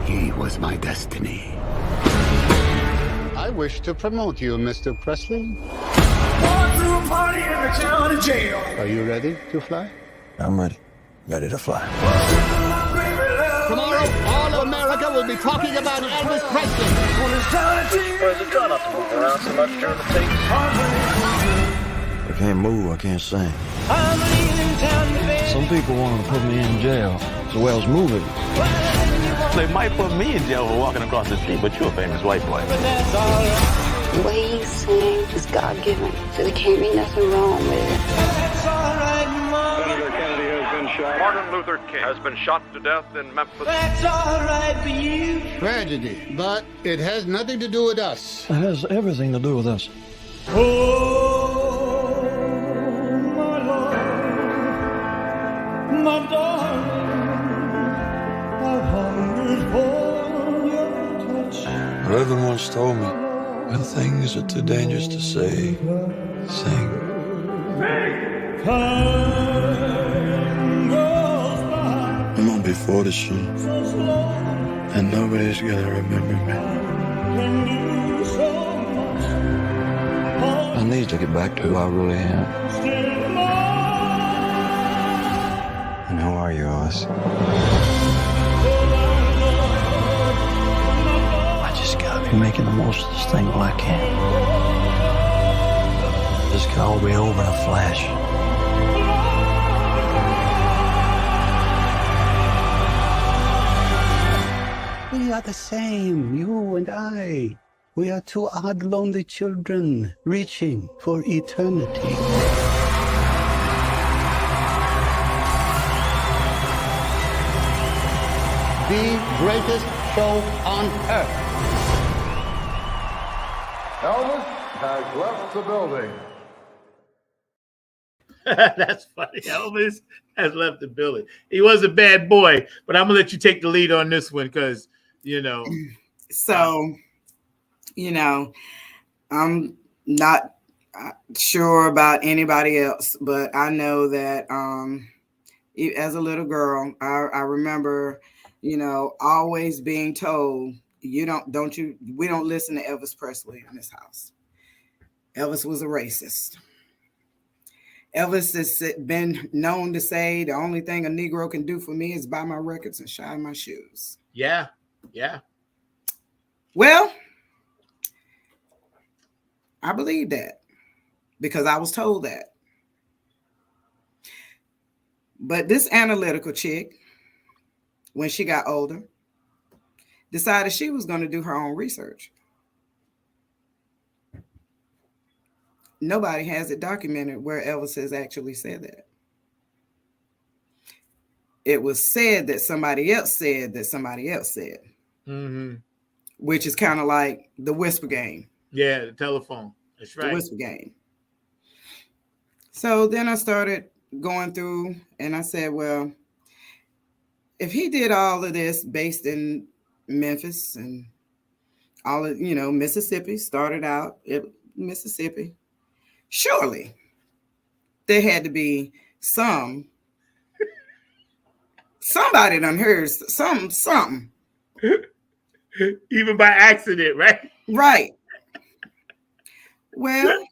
He was my destiny. I wish to promote you, Mr. Presley. Are you ready to fly? I'm ready. Ready to fly. Tomorrow, all of America will be talking about Elvis Presley. Presley, try not to move around so much during the tape. I can't move, I can't sing. Some people want to put me in jail, so I was moving. They might put me in jail for walking across the street, but you're a famous white boy. The way he sings is God-given, so there can't be nothing wrong with it. Senator Kennedy has been shot. Martin Luther King has been shot to death in Memphis. That's all right for you. Tragedy, but it has nothing to do with us. It has everything to do with us. Oh, my Lord, my darling, I've hungered for your touch. Reverend once told me, when things are too dangerous to say, sing. Time goes by. I'm gonna be before the show. And nobody's gonna remember me. I need to get back to who I really am. And who are you, Oz? I just gotta be making the most of this thing while I can. This can all be over in a flash. We are the same, you and I. We are two odd, lonely children reaching for eternity. The greatest show on earth. Elvis has left the building. That's funny. Elvis has left the building. He was a bad boy, but I'm gonna let you take the lead on this one because So, I'm not sure about anybody else, but I know that as a little girl, I remember, always being told, we don't listen to Elvis Presley in this house. Elvis was a racist. Elvis has been known to say the only thing a Negro can do for me is buy my records and shine my shoes. Yeah. Well, I believe that because I was told that. But this analytical chick, when she got older, decided she was going to do her own research. Nobody has it documented where Elvis has actually said that. It was said that somebody else said that somebody else said, which is kind of like the whisper game. Yeah, the telephone. That's right. The whisper game. So then I started going through and I said, well, if he did all of this based in Memphis and all of, Mississippi, started out in Mississippi, surely there had to be somebody done heard something. Even by accident, right? Right. Well,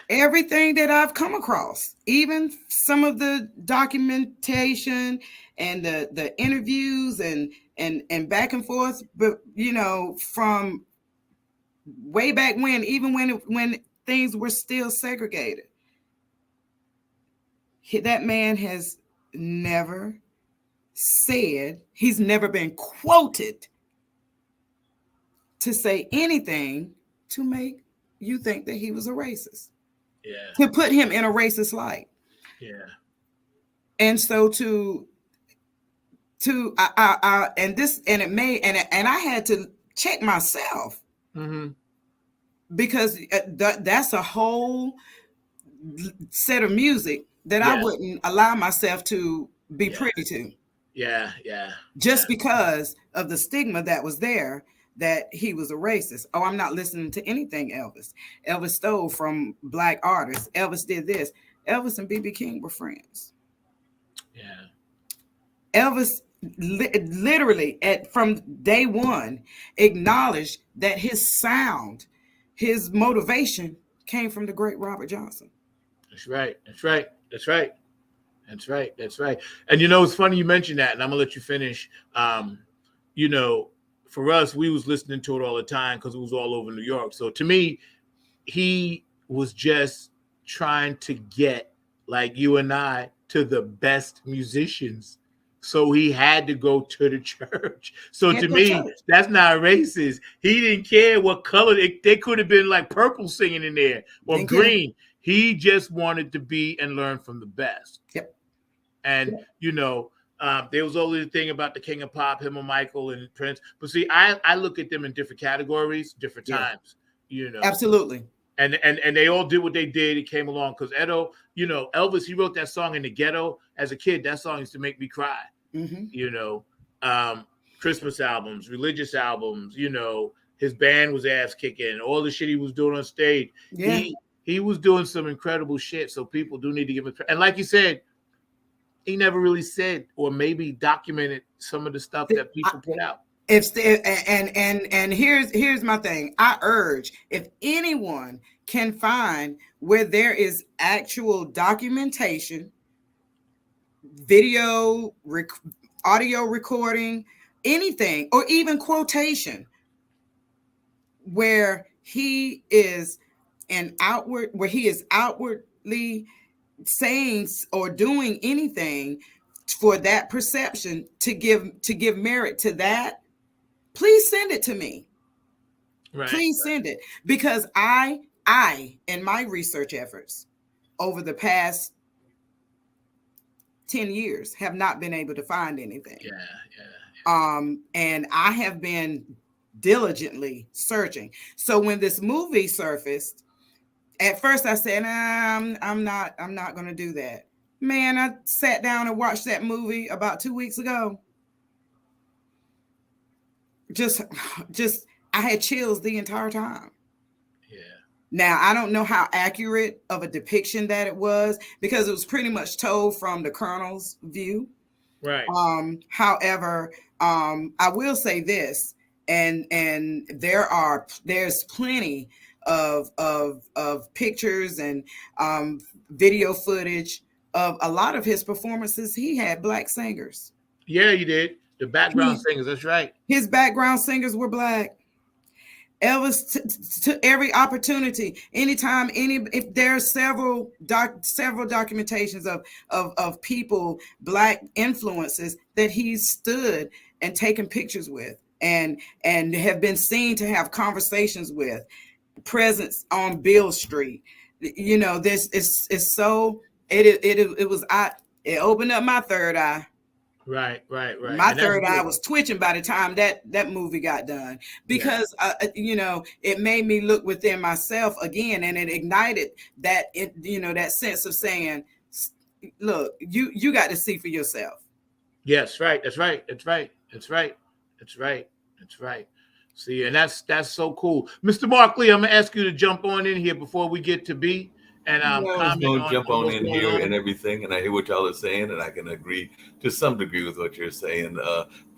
everything that I've come across, even some of the documentation and the interviews and back and forth, but from way back when, even when things were still segregated, that man has never said, he's never been quoted to say anything to make you think that he was a racist. Yeah. To put him in a racist light. Yeah. And so I had to check myself because that's a whole set of music that I wouldn't allow myself to be privy to. Yeah. Just because of the stigma that was there that he was a racist. Oh, I'm not listening to anything Elvis. Elvis stole from Black artists. Elvis did this. Elvis and B.B. King were friends. Yeah. Elvis literally from day one acknowledged that his sound, his motivation came from the great Robert Johnson. That's right. And it's funny you mentioned that, and I'm gonna let you finish. For us, we was listening to it all the time because it was all over New York. So to me, he was just trying to get, like you and I, to the best musicians. So he had to go to the church. So to me, that's not racist. He didn't care what color. They could have been like purple singing in there or green. He just wanted to be and learn from the best. Yep. And, there was always a thing about the King of Pop, him and Michael and Prince. But see, I look at them in different categories, different times, Absolutely. And they all did what they did. It came along because Edo, Elvis, he wrote that song in the ghetto as a kid. That song used to make me cry. Christmas albums, religious albums, his band was ass kicking, all the shit he was doing on stage. Yeah. He was doing some incredible shit. So people do need to give him, and like you said, he never really said or maybe documented some of the stuff that people put out. And here's my thing. I urge, if anyone can find where there is actual documentation, video, audio recording, anything, or even quotation, where he is outwardly saying or doing anything for that perception to give merit to that, please send it to me. Right. Please send it, because I in my research efforts over the past 10 years have not been able to find anything. And I have been diligently searching. So when this movie surfaced, at first I said, I'm not going to do that. Man, I sat down and watched that movie about 2 weeks ago. Just I had chills the entire time. Yeah. Now, I don't know how accurate of a depiction that it was, because it was pretty much told from the Colonel's view. Right. However, I will say this, and there's plenty of pictures and video footage of a lot of his performances. He had black singers. Yeah, he did. The background singers, that's right. His background singers were black. Elvis took every opportunity, anytime, if there's several documentations of people, black influences that he stood and taken pictures with, and have been seen to have conversations with, presence on Beale Street. You know, this is so it opened up my third eye. Right. My third eye was twitching by the time that movie got done, because it made me look within myself again, and it ignited that that sense of saying, look, you got to see for yourself. Yes, right. That's right. See, and that's so cool. Mr. Markley, I'm gonna ask you to jump on in here before we get to B. And I'm going to jump on in here and everything, and I hear what y'all are saying, and I can agree to some degree with what you're saying,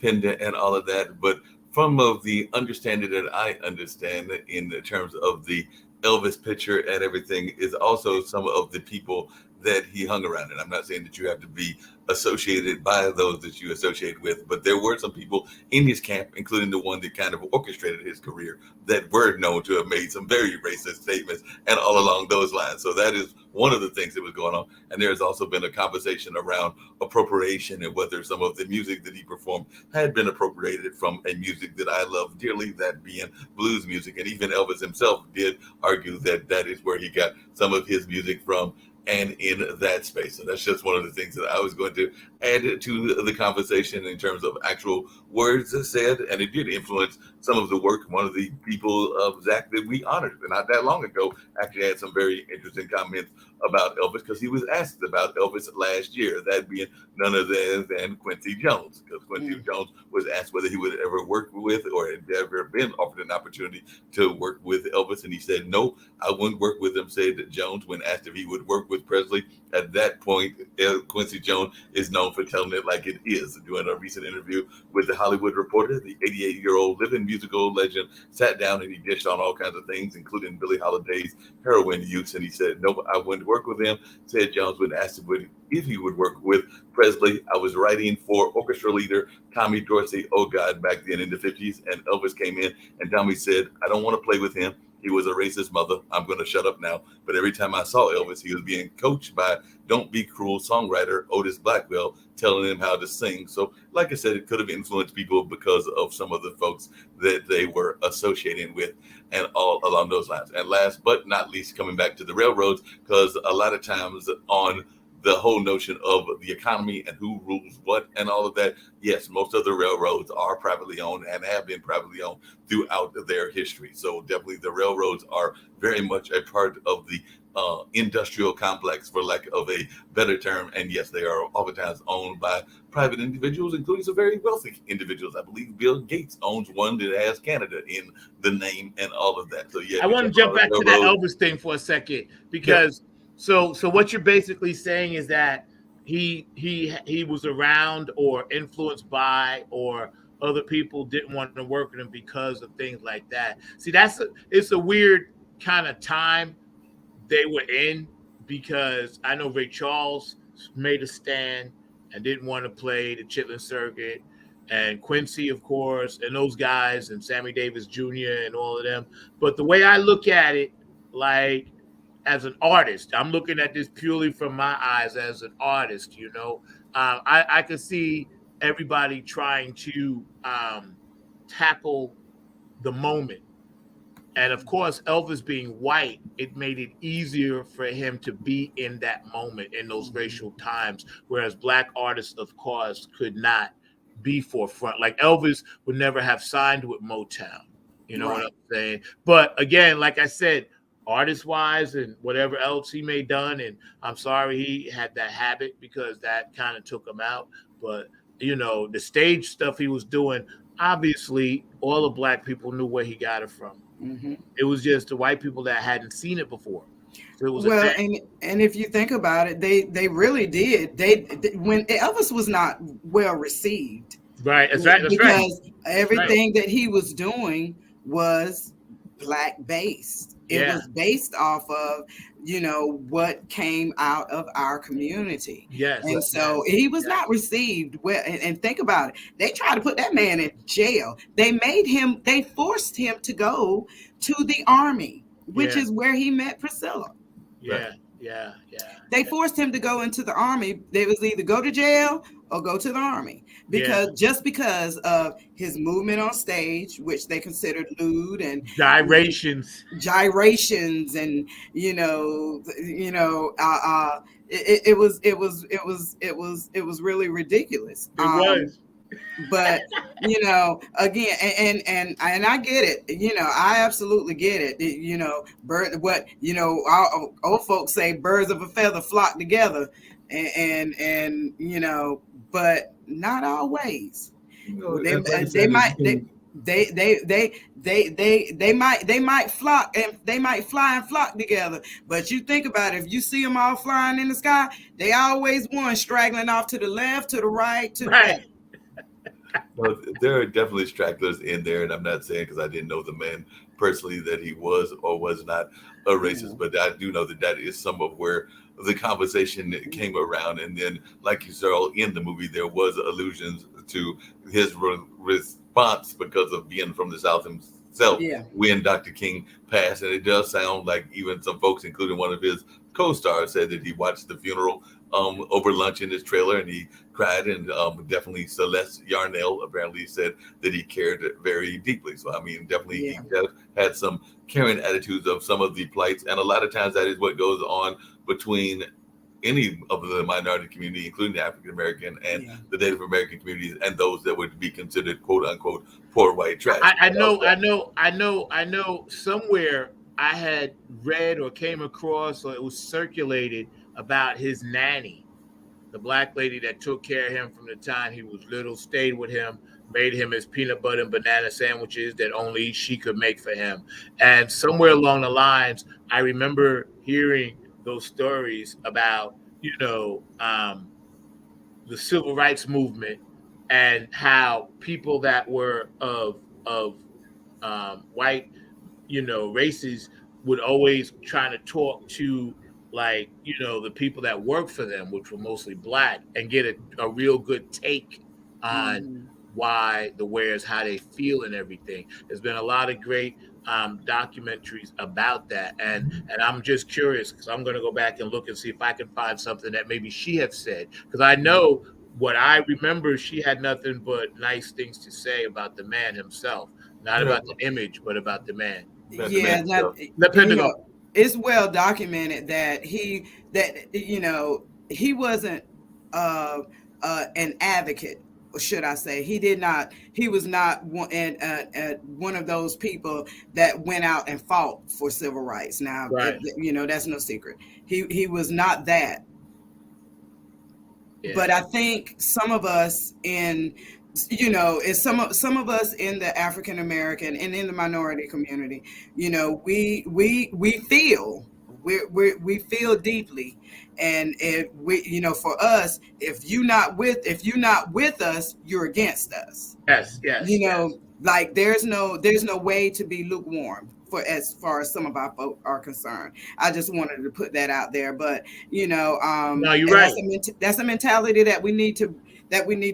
Penda and all of that. But from the understanding that I understand in terms of the Elvis picture and everything, is also some of the people that he hung around. And I'm not saying that you have to be associated by those that you associate with, but there were some people in his camp, including the one that kind of orchestrated his career, that were known to have made some very racist statements and all along those lines. So that is one of the things that was going on. And there's also been a conversation around appropriation and whether some of the music that he performed had been appropriated from a music that I love dearly, that being blues music. And even Elvis himself did argue that that is where he got some of his music from, and in that space. And that's just one of the things that I was going to add to the conversation in terms of actual words said. And it did influence some of the work. One of the people of Zach that we honored not that long ago actually had some very interesting comments about Elvis, because he was asked about Elvis last year, that being none other than Quincy Jones, because Quincy Jones was asked whether he would ever work with or had ever been offered an opportunity to work with Elvis. And he said, no, I wouldn't work with him, said Jones. When asked if he would work with Presley, at that point, Quincy Jones is known for telling it like it is. During a recent interview with The Hollywood Reporter, the 88-year-old living musical legend sat down and he dished on all kinds of things, including Billie Holiday's heroin use. And he said, no, I wouldn't work with him. Said Jones when asked if he would work with Presley, I was writing for orchestra leader Tommy Dorsey, oh God, back then in the 50s. And Elvis came in and Tommy said, I don't want to play with him. He was a racist mother. I'm going to shut up now. But every time I saw Elvis, he was being coached by Don't Be Cruel songwriter Otis Blackwell, telling him how to sing. So like I said, it could have influenced people because of some of the folks that they were associating with and all along those lines. And last but not least, coming back to the railroads, because a lot of times on the whole notion of the economy and who rules what and all of that. Yes, most of the railroads are privately owned and have been privately owned throughout their history. So definitely the railroads are very much a part of the industrial complex, for lack of a better term. And yes, they are oftentimes owned by private individuals, including some very wealthy individuals. I believe Bill Gates owns one that has Canada in the name and all of that. So yeah, I want to jump back to that Elvis thing for a second, because So what you're basically saying is that he was around or influenced by, or other people didn't want to work with him because of things like that. See, it's a weird kind of time they were in, because I know Ray Charles made a stand and didn't want to play the Chitlin Circuit, and Quincy, of course, and those guys, and Sammy Davis Jr. and all of them. But the way I look at it, like, as an artist, I'm looking at this purely from my eyes as an artist, you know. I could see everybody trying to tackle the moment. And of course, Elvis being white, it made it easier for him to be in that moment, in those racial times, whereas black artists, of course, could not be forefront. Like Elvis would never have signed with Motown. You know what I'm saying? But again, like I said, artist-wise and whatever else he may have done, and I'm sorry he had that habit, because that kind of took him out. But, you know, the stage stuff he was doing, obviously all the black people knew where he got it from. Mm-hmm. It was just the white people that hadn't seen it before. So it was and if you think about it, they really did. They when Elvis was not well received, right? That's right. That's because right. everything that he was doing was black based. It was based off of, you know, what came out of our community. Yes. And so he was not received well. And think about it. They tried to put that man in jail. They forced him to go to the army, which is where he met Priscilla. Yeah. They forced him to go into the army. They was either go to jail or go to the army, because just because of his movement on stage, which they considered lewd and gyrations, and it was really ridiculous. It was. But you know, again, and I get it. You know, I absolutely get it. You know, our old folks say, birds of a feather flock together, and you know, but not always. They might flock, and they might fly and flock together. But you think about it, if you see them all flying in the sky, they always one straggling off to the left, to the right, to the back. Well, there are definitely stragglers in there, and I'm not saying, because I didn't know the man personally, that he was or was not a racist, but I do know that is some of where the conversation came around. And then, like you saw in the movie, there was allusions to his response because of being from the South himself when Dr. King passed. And it does sound like even some folks, including one of his co-stars, said that he watched the funeral over lunch in his trailer, and he cried. And definitely Celeste Yarnell apparently said that he cared very deeply. So I mean, definitely he had some caring attitudes of some of the plights, and a lot of times that is what goes on between any of the minority community, including the African American and the Native American communities, and those that would be considered quote unquote poor white trash. I know somewhere I had read or came across, or it was circulated, about his nanny, the black lady that took care of him from the time he was little, stayed with him, made him his peanut butter and banana sandwiches that only she could make for him. And somewhere along the lines, I remember hearing those stories about, you know, the civil rights movement, and how people that were of white, you know, races would always try to talk to, like, you know, the people that work for them, which were mostly black, and get a real good take on why the Wares, how they feel and everything. There's been a lot of great documentaries about that, and I'm just curious, because I'm going to go back and look and see if I can find something that maybe she had said, because I know what I remember, she had nothing but nice things to say about the man himself, not about the image, but about the man. The Pentagon. It's well documented that he wasn't an advocate, or should I say, he was not one of those people that went out and fought for civil rights. Now, that's no secret. He was not that. Yeah. But I think some of us some of us in the African American and in the minority community, you know, we feel we feel deeply, and we, you know, for us, if you're not with us, you're against us. Yes. You know, like there's no way to be lukewarm for as far as some of our folk are concerned. I just wanted to put that out there, but you know, no, you're right. That's a mentality that we need to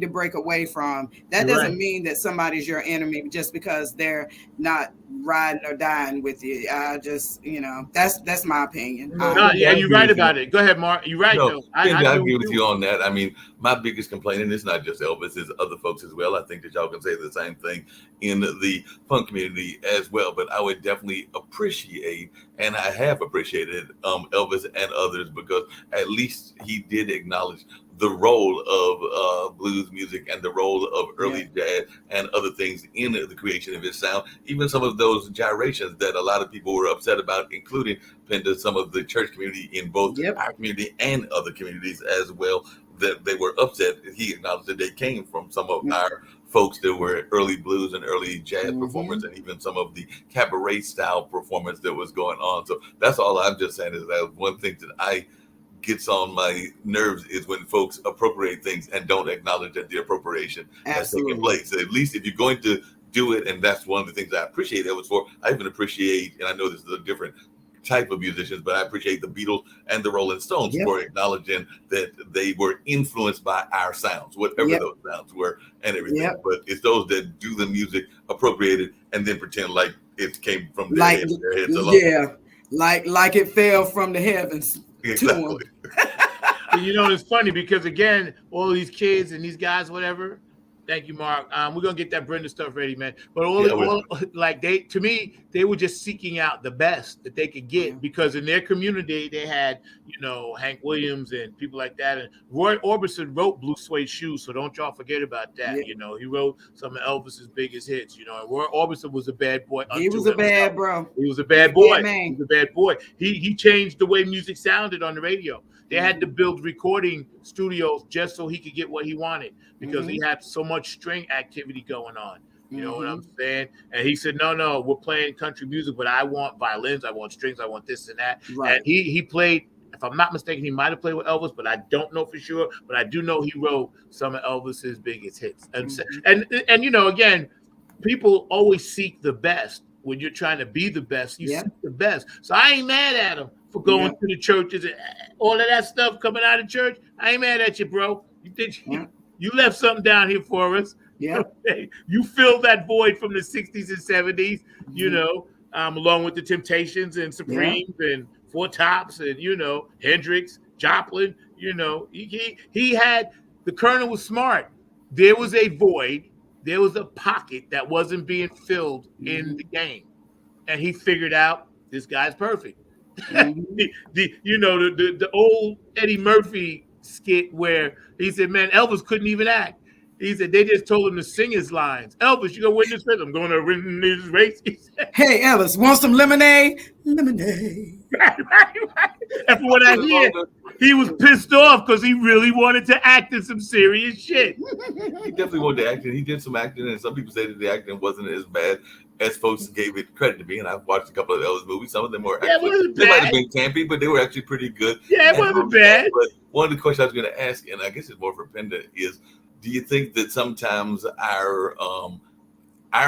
break away from. That doesn't mean that somebody's your enemy just because they're not riding or dying with you. I just, you know, that's my opinion. Yeah, you're right about it. Go ahead, Mark. You're right, though. I agree with you on that. I mean, my biggest complaint, and it's not just Elvis, it's other folks as well. I think that y'all can say the same thing in the funk community as well. But I would definitely appreciate, and I have appreciated Elvis and others, because at least he did acknowledge the role of blues music and the role of early jazz and other things in the creation of his sound. Even some of those gyrations that a lot of people were upset about, including Penda, some of the church community in both our community and other communities as well, that they were upset. He acknowledged that they came from some of our folks that were early blues and early jazz performers, and even some of the cabaret style performance that was going on. So that's all I'm just saying, is that one thing that I gets on my nerves is when folks appropriate things and don't acknowledge that the appropriation has taken place. So at least if you're going to do it, and that's one of the things I appreciate Elvis for. I even appreciate, and I know this is a different type of musicians, but I appreciate the Beatles and the Rolling Stones for acknowledging that they were influenced by our sounds, whatever those sounds were and everything. But it's those that do the music, appropriate it, and then pretend like it came from their heads alone. Yeah, like it fell from the heavens. Exactly. You know, it's funny because, again, all these kids and these guys, whatever. Thank you, Mark. We're gonna get that Brenda stuff ready, man. But to me, they were just seeking out the best that they could get, because in their community they had, you know, Hank Williams and people like that. And Roy Orbison wrote Blue Suede Shoes, so don't y'all forget about that. You know, he wrote some of Elvis's biggest hits. You know, and Roy Orbison was a bad boy. He was a bad bro. He was a bad boy. He was a bad boy. He changed the way music sounded on the radio. They had to build recording studios just so he could get what he wanted, because he had so much string activity going on. You know what I'm saying? And he said, no, we're playing country music, but I want violins, I want strings, I want this and that. Right. And he played, if I'm not mistaken, he might have played with Elvis, but I don't know for sure. But I do know he wrote some of Elvis's biggest hits. And you know, again, people always seek the best. When you're trying to be the best, you seek the best. So I ain't mad at him for going to the churches and all of that stuff coming out of church. I ain't mad at you, bro. You left something down here for us. Yeah. You filled that void from the 60s and 70s, you know, along with the Temptations and Supremes and Four Tops and, you know, Hendrix, Joplin. You know, he had, the Colonel was smart. There was a void. There was a pocket that wasn't being filled in the game. And he figured out, this guy's perfect. The old Eddie Murphy skit where he said, man, Elvis couldn't even act. He said, they just told him to sing his lines. Elvis, you gonna win this race? I'm going to win this race. He said, hey, Elvis, want some lemonade? Lemonade. Right. And from what I hear, he was pissed off because he really wanted to act in some serious shit. He definitely wanted to act, and he did some acting, and some people say that the acting wasn't as bad as folks gave it credit to be. And I've watched a couple of Elvis movies. Some of them were actually, they might have been campy, but they were actually pretty good. Yeah, it wasn't bad. But one of the questions I was going to ask, and I guess it's more for Penda, is do you think that sometimes our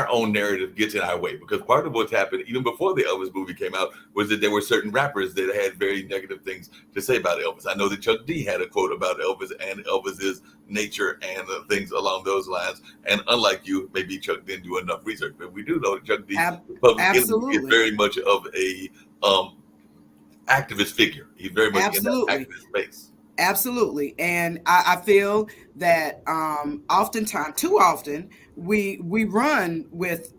own narrative gets in our way? Because part of what's happened, even before the Elvis movie came out, was that there were certain rappers that had very negative things to say about Elvis. I know that Chuck D had a quote about Elvis and Elvis's nature and things along those lines. And unlike you, maybe Chuck didn't do enough research, but we do know that Chuck D is very much of a activist figure. He's very much in that activist space. Absolutely. And I feel that oftentimes, too often, we run with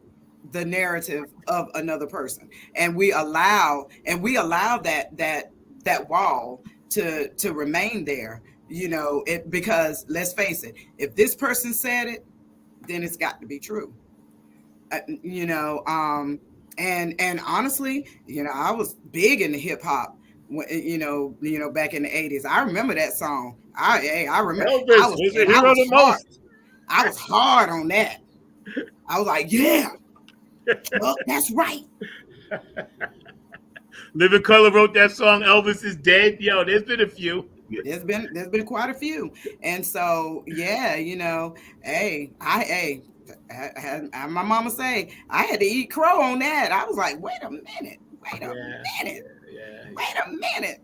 the narrative of another person, and we allow that wall to remain there, you know, because let's face it, if this person said it, then it's got to be true. And honestly, you know, I was big into hip hop. You know, back in the 80s. I remember that song. I remember. I was hard on that. I was like, yeah, well, that's right. Living Color wrote that song, Elvis is Dead. Yo, there's been a few. There's been quite a few. And so, yeah, hey, I had my mama say, I had to eat crow on that. I was like, wait a minute.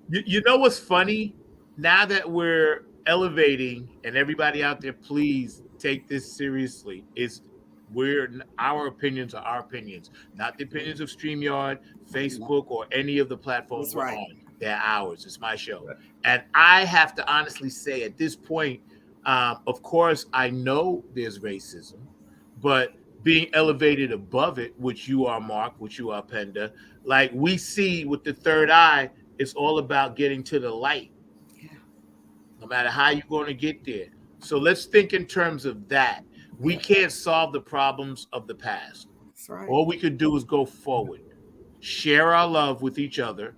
You know what's funny? Now that we're elevating, and everybody out there, please take this seriously. Our opinions are our opinions, not the opinions of StreamYard, Facebook, or any of the platforms we're on. They're ours. It's my show. Right. And I have to honestly say at this point, of course, I know there's racism, but being elevated above it, which you are, Mark, which you are, Penda, like we see with the third eye, it's all about getting to the light. Yeah. No matter how you're going to get there. So let's think in terms of that. We can't solve the problems of the past. That's right. All we could do is go forward, share our love with each other,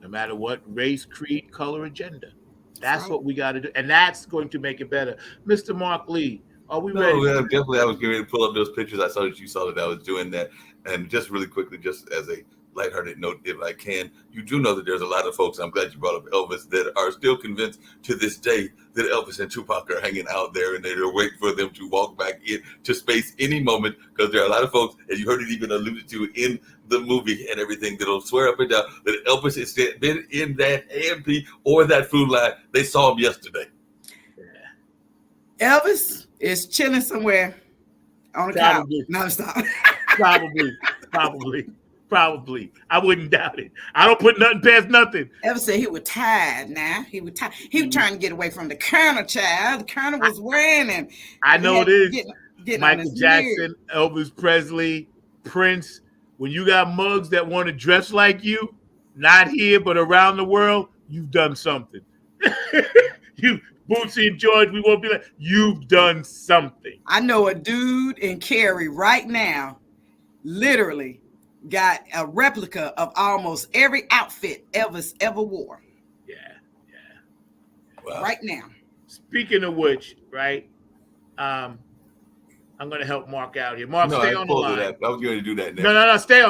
no matter what race, creed, color, agenda. That's what we got to do. And that's going to make it better. Mr. Mark Lee, are we ready? Yeah, definitely. I was getting ready to pull up those pictures. I saw that you saw that I was doing that. And just really quickly, just as a lighthearted note, if I can, you do know that there's a lot of folks, I'm glad you brought up Elvis, that are still convinced to this day that Elvis and Tupac are hanging out there and they're waiting for them to walk back into space any moment, because there are a lot of folks, and you heard it even alluded to in the movie and everything, that'll swear up and down that Elvis has been in that AMP or that food line. They saw him yesterday. Elvis is chilling somewhere on the couch. No, stop. Probably. I wouldn't doubt it. I don't put nothing past nothing. Elvis said he was tired now. He was tired. He was trying to get away from the Colonel, child. The Colonel was wearing him. I know it is. Michael Jackson, Elvis Presley, Prince. When you got mugs that want to dress like you, not here, but around the world, you've done something. Bootsy and George, we won't be like, you've done something. I know a dude in Cary right now, literally got a replica of almost every outfit Elvis ever wore. Yeah. Wow. Right now. Speaking of which, right, I'm going to help Mark out here. Mark, stay on the line. I was going to do that next. No, stay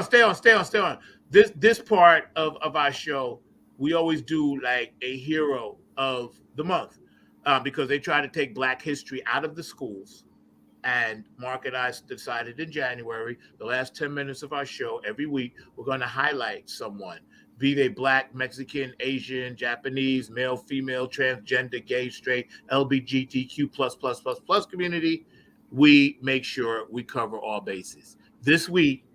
on. This part of our show, we always do like a hero of the month because they try to take Black history out of the schools. And Mark and I decided in January, the last 10 minutes of our show, every week, we're going to highlight someone, be they Black, Mexican, Asian, Japanese, male, female, transgender, gay, straight, LGBTQ++++ community. We make sure we cover all bases. This week,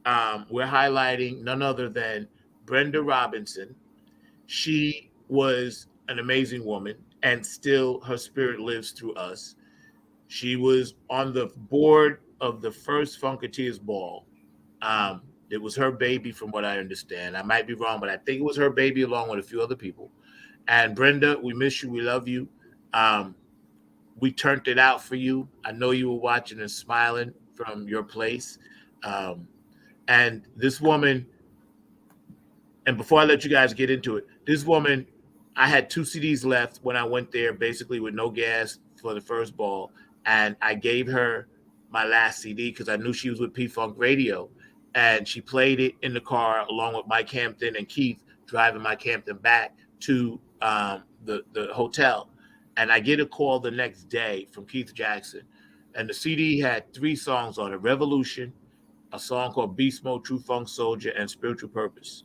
we're highlighting none other than Brenda Robinson. She was an amazing woman, and still her spirit lives through us. She was on the board of the first Funketeers Ball. It was her baby, from what I understand. I might be wrong, but I think it was her baby along with a few other people. And Brenda, we miss you. We love you. We turned it out for you. I know you were watching and smiling from your place. And this woman, and before I let you guys get into it, this woman, I had 2 CDs left when I went there, basically with no gas for the first ball. And I gave her my last CD because I knew she was with P-Funk Radio. And she played it in the car along with Mike Hampton and Keith, driving Mike Hampton back to the hotel. And I get a call the next day from Keith Jackson. And the CD had 3 songs on it: Revolution, a song called Beast Mode, True Funk Soldier, and Spiritual Purpose.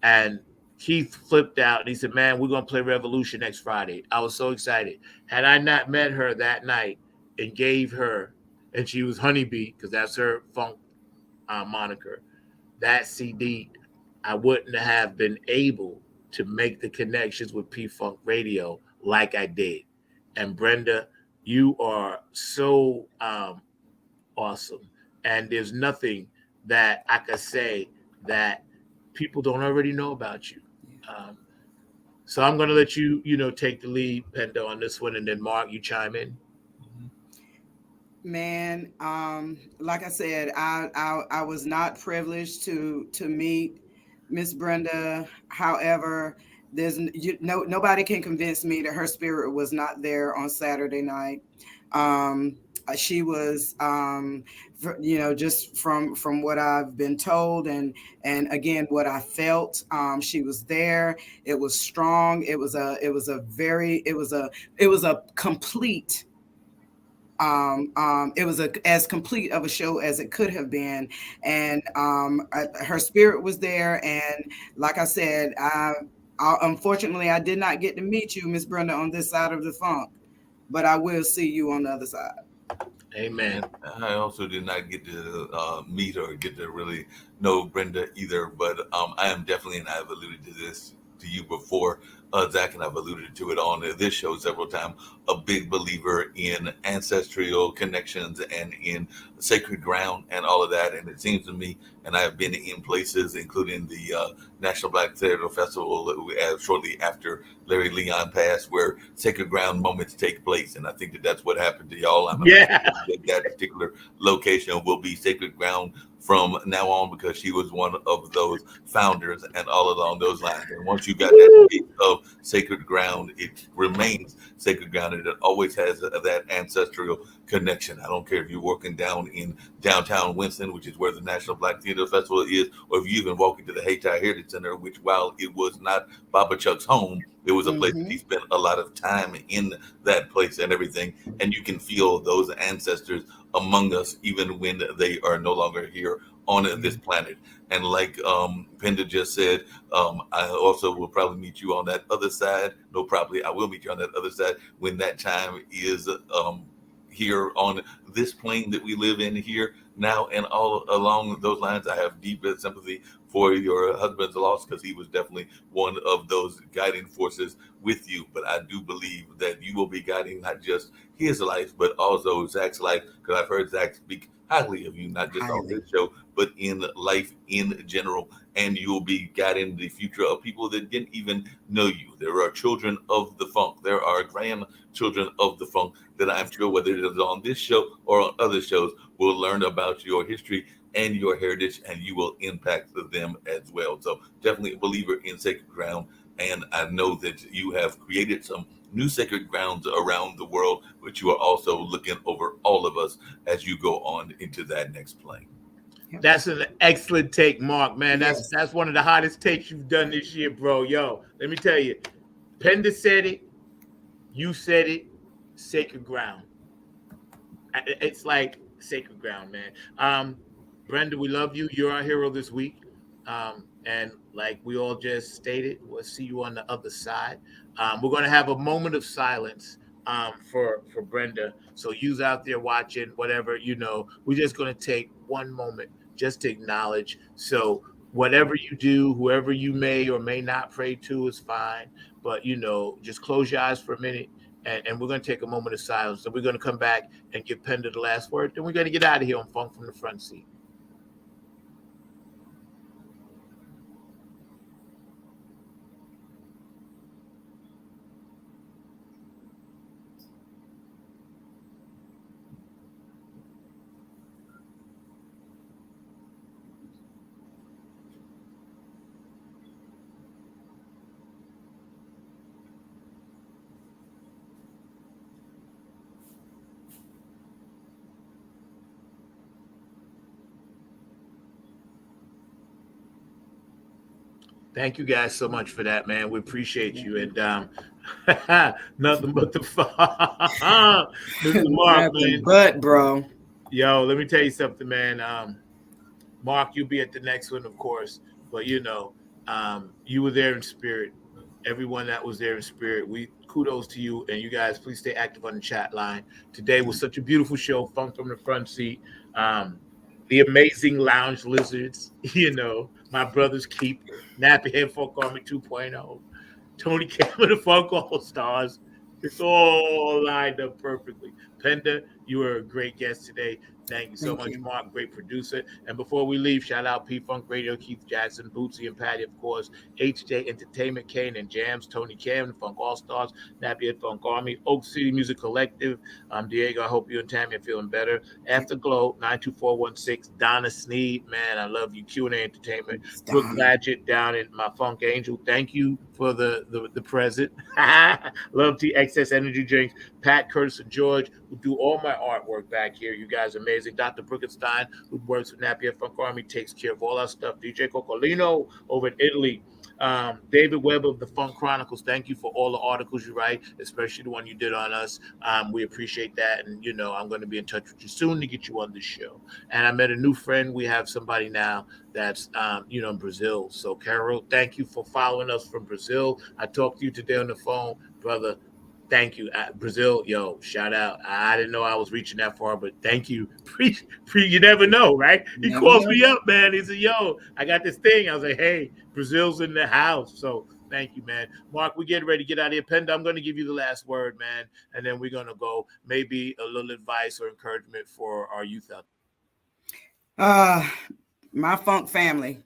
And Keith flipped out and he said, man, we're going to play Revolution next Friday. I was so excited. Had I not met her that night and gave her, and she was Honeybee, because that's her funk moniker, that CD, I wouldn't have been able to make the connections with P-Funk Radio like I did. And Brenda, you are so awesome. And there's nothing that I could say that people don't already know about you. So I'm going to let you, take the lead, Pendo, on this one. And then Mark, you chime in. Man, like I said, I was not privileged to meet Miss Brenda. However, there's nobody can convince me that her spirit was not there on Saturday night. she was, just from what I've been told and again what I felt, she was there. It was strong. It was a complete. It was as complete of a show as it could have been, and her spirit was there. And like I said, unfortunately I did not get to meet you, Miss Brenda, on this side of the funk, but I will see you on the other side. Amen. I also did not get to meet or get to really know Brenda either, but I am definitely, and I've alluded to this to you before, Zach, and I've alluded to it on this show several times, a big believer in ancestral connections and in sacred ground and all of that. And it seems to me, and I have been in places, including the National Black Theater Festival shortly after Larry Leon passed, where sacred ground moments take place. And I think that that's what happened to y'all. That particular location will be sacred ground from now on, because she was one of those founders and all along those lines. And once you got that piece of sacred ground, it remains sacred ground, and it always has that ancestral connection. I don't care if you're working down in downtown Winston, which is where the National Black Theater Festival is, or if you even walk into the Hayti Heritage Center, which, while it was not Baba Chuck's home, it was a place that he spent a lot of time in that place and everything. And you can feel those ancestors among us, even when they are no longer here on this planet. And like Penda just said, I also will probably meet you on that other side. No, probably I will meet you on that other side when that time is here on this plane that we live in here now. And all along those lines, I have deep sympathy for your husband's loss, because he was definitely one of those guiding forces with you. But I do believe that you will be guiding not just his life, but also Zach's life, because I've heard Zach speak highly of you, not just on this show, but in life in general. And you'll be guiding the future of people that didn't even know you. There are children of the funk. There are grandchildren of the funk that I'm sure, whether it is on this show or on other shows, will learn about your history and your heritage, and you will impact them as well. So definitely a believer in sacred ground. And I know that you have created some new sacred grounds around the world, but you are also looking over all of us as you go on into that next plane. That's an excellent take, Mark, man. That's one of the hottest takes you've done this year, bro. Yo, let me tell you, Penda said it, you said it, sacred ground. It's like sacred ground, man. Brenda, we love you. You're our hero this week. And like we all just stated, we'll see you on the other side. We're going to have a moment of silence for Brenda. So you's out there watching, whatever, we're just going to take one moment just to acknowledge. So whatever you do, whoever you may or may not pray to is fine. But, just close your eyes for a minute. And we're going to take a moment of silence. So we're going to come back and give Penda the last word. Then we're going to get out of here on Funk from the Front Seat. Thank you guys so much for that, man. We appreciate you. And nothing but the fun. Mr. Mark, man. But, bro. Yo, let me tell you something, man. Mark, you'll be at the next one, of course. But, you were there in spirit. Everyone that was there in spirit, kudos to you. And you guys, please stay active on the chat line. Today was such a beautiful show, Funk from the Front Seat. The amazing Lounge Lizards, my brother's keeper, Nappy Head Funk Army 2.0, Tony Cameron, the Funk All Stars. It's all lined up perfectly. Penda, you were a great guest today. Thank you so Thank much, you. Mark. Great producer. And before we leave, shout out P-Funk Radio, Keith Jackson, Bootsy and Patty, of course, HJ Entertainment, Kane and Jams, Tony Cam, Funk All-Stars, Nappy Head Funk Army, Oak City Music Collective. Diego, I hope you and Tammy are feeling better. Afterglow, 92416, Donna Sneed, man, I love you. Q&A Entertainment, Brooke Gladgett down in my Funk Angel. Thank you for the present. Love to Excess Energy Drinks, Pat, Curtis, and George, who do all my artwork back here. You guys are amazing. Dr. Brookenstein, who works with Nappy Head Funk Army, takes care of all our stuff. DJ Coccolino over in Italy. David Webb of the Funk Chronicles, thank you for all the articles you write, especially the one you did on us. We appreciate that. And, you know, I'm going to be in touch with you soon to get you on the show. And I met a new friend. We have somebody now that's, in Brazil. So, Carol, thank you for following us from Brazil. I talked to you today on the phone, brother. Thank you. Brazil, yo, shout out. I didn't know I was reaching that far, but thank you. You never know, right? He calls me up, man. He said, yo, I got this thing. I was like, hey, Brazil's in the house. So thank you, man. Mark, we're getting ready to get out of here. Penda, I'm going to give you the last word, man. And then we're going to go maybe a little advice or encouragement for our youth out there. My Funk family.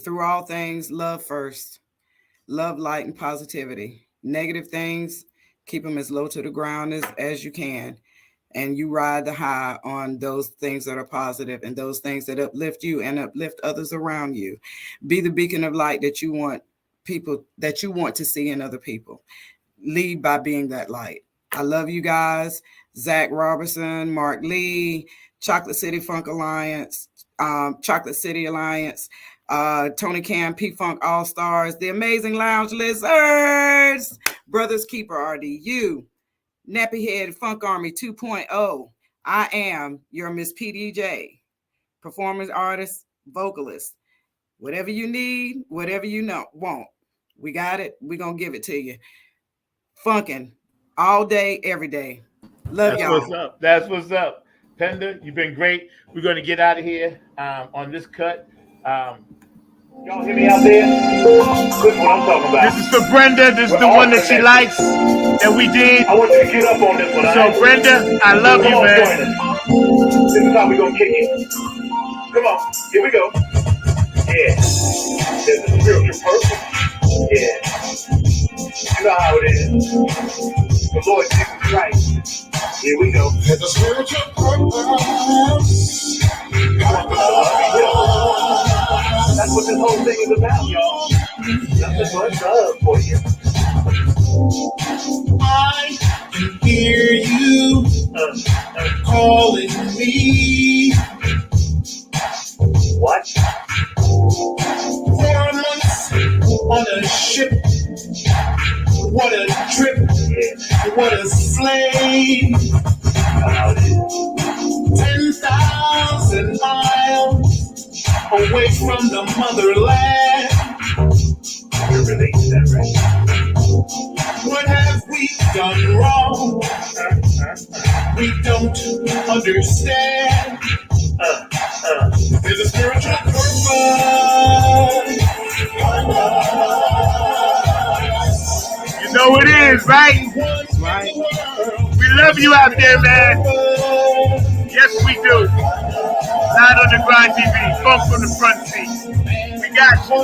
Through all things, love first. Love, light, and positivity. Negative things, keep them as low to the ground as you can. And you ride the high on those things that are positive and those things that uplift you and uplift others around you. Be the beacon of light that you want to see in other people. Lead by being that light. I love you guys. Zach Robertson, Mark Lee, Chocolate City Funk Alliance, Chocolate City Alliance, Tony Cam, P-Funk All-Stars, the Amazing Lounge Lizards, Brothers Keeper RDU, Nappy Head Funk Army 2.0. I am your Miss PDJ, performance artist, vocalist. Whatever you need, whatever you want, we got it. We're going to give it to you. Funkin' all day, every day. Love y'all. What's up. That's what's up. Penda, you've been great. We're going to get out of here on this cut. Y'all hear me out there? This is what I'm talking about. This is for Brenda. This is the one that she likes that we did. I want you to get up on this one. So, Brenda, I love you, man. This is how we're going to kick it. Come on. Here we go. Yeah. There's a spiritual purpose. Yeah. You know how it is. The Lord Jesus Christ. Here we go. There's a spiritual purpose. That's what this whole thing is about, y'all. Nothing but love for you. I can hear you calling me. What? 4 months on a ship. What a trip. Yeah. What a slave. 10,000 miles away from the motherland. You relate to that, right? What have we done wrong? We don't understand. There's a spiritual purpose. You know it is, right? Right. We love you out there, man. Yes, we do. Not on the Grind TV, Funk from the Front Seat. We got you.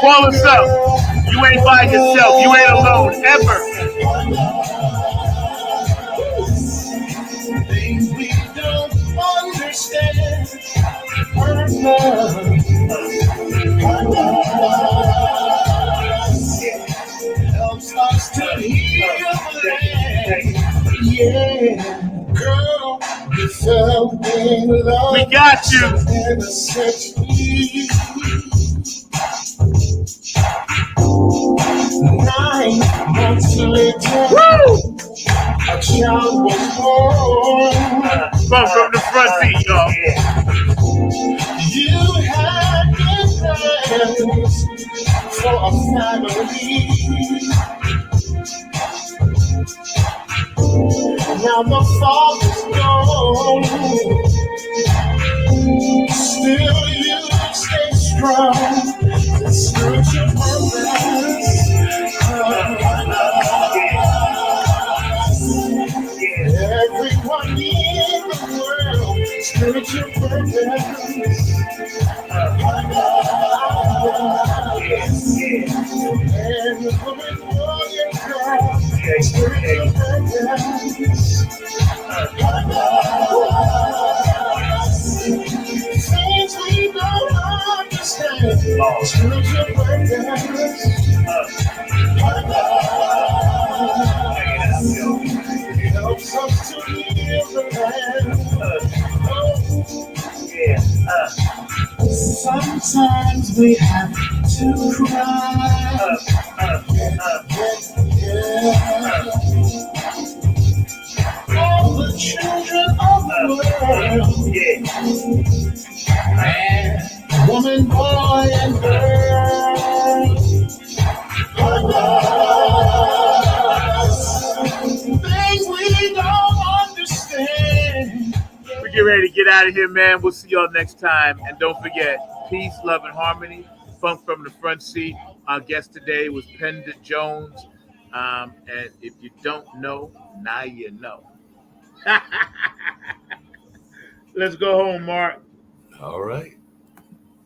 Call us up. You ain't by yourself. You ain't alone, ever. Things we don't understand. Helps us to heal the land. Yeah. Girl, you fell in love. We got you. 9 months later, woo! A child was born. From the front seat, y'all. You had plans for a family. Now the father's gone. Still you stay strong. The spiritual purpose. Everyone needs Helps us to live sometimes we have to cry. All the children of the world, man, woman, boy, and girl. Things we don't understand. We get ready to get out of here, man. We'll see y'all next time. And don't forget, peace, love, and harmony. Funk from the front seat. Our guest today was Penda Jones. And if you don't know, now you know. Let's go home, Mark. All right.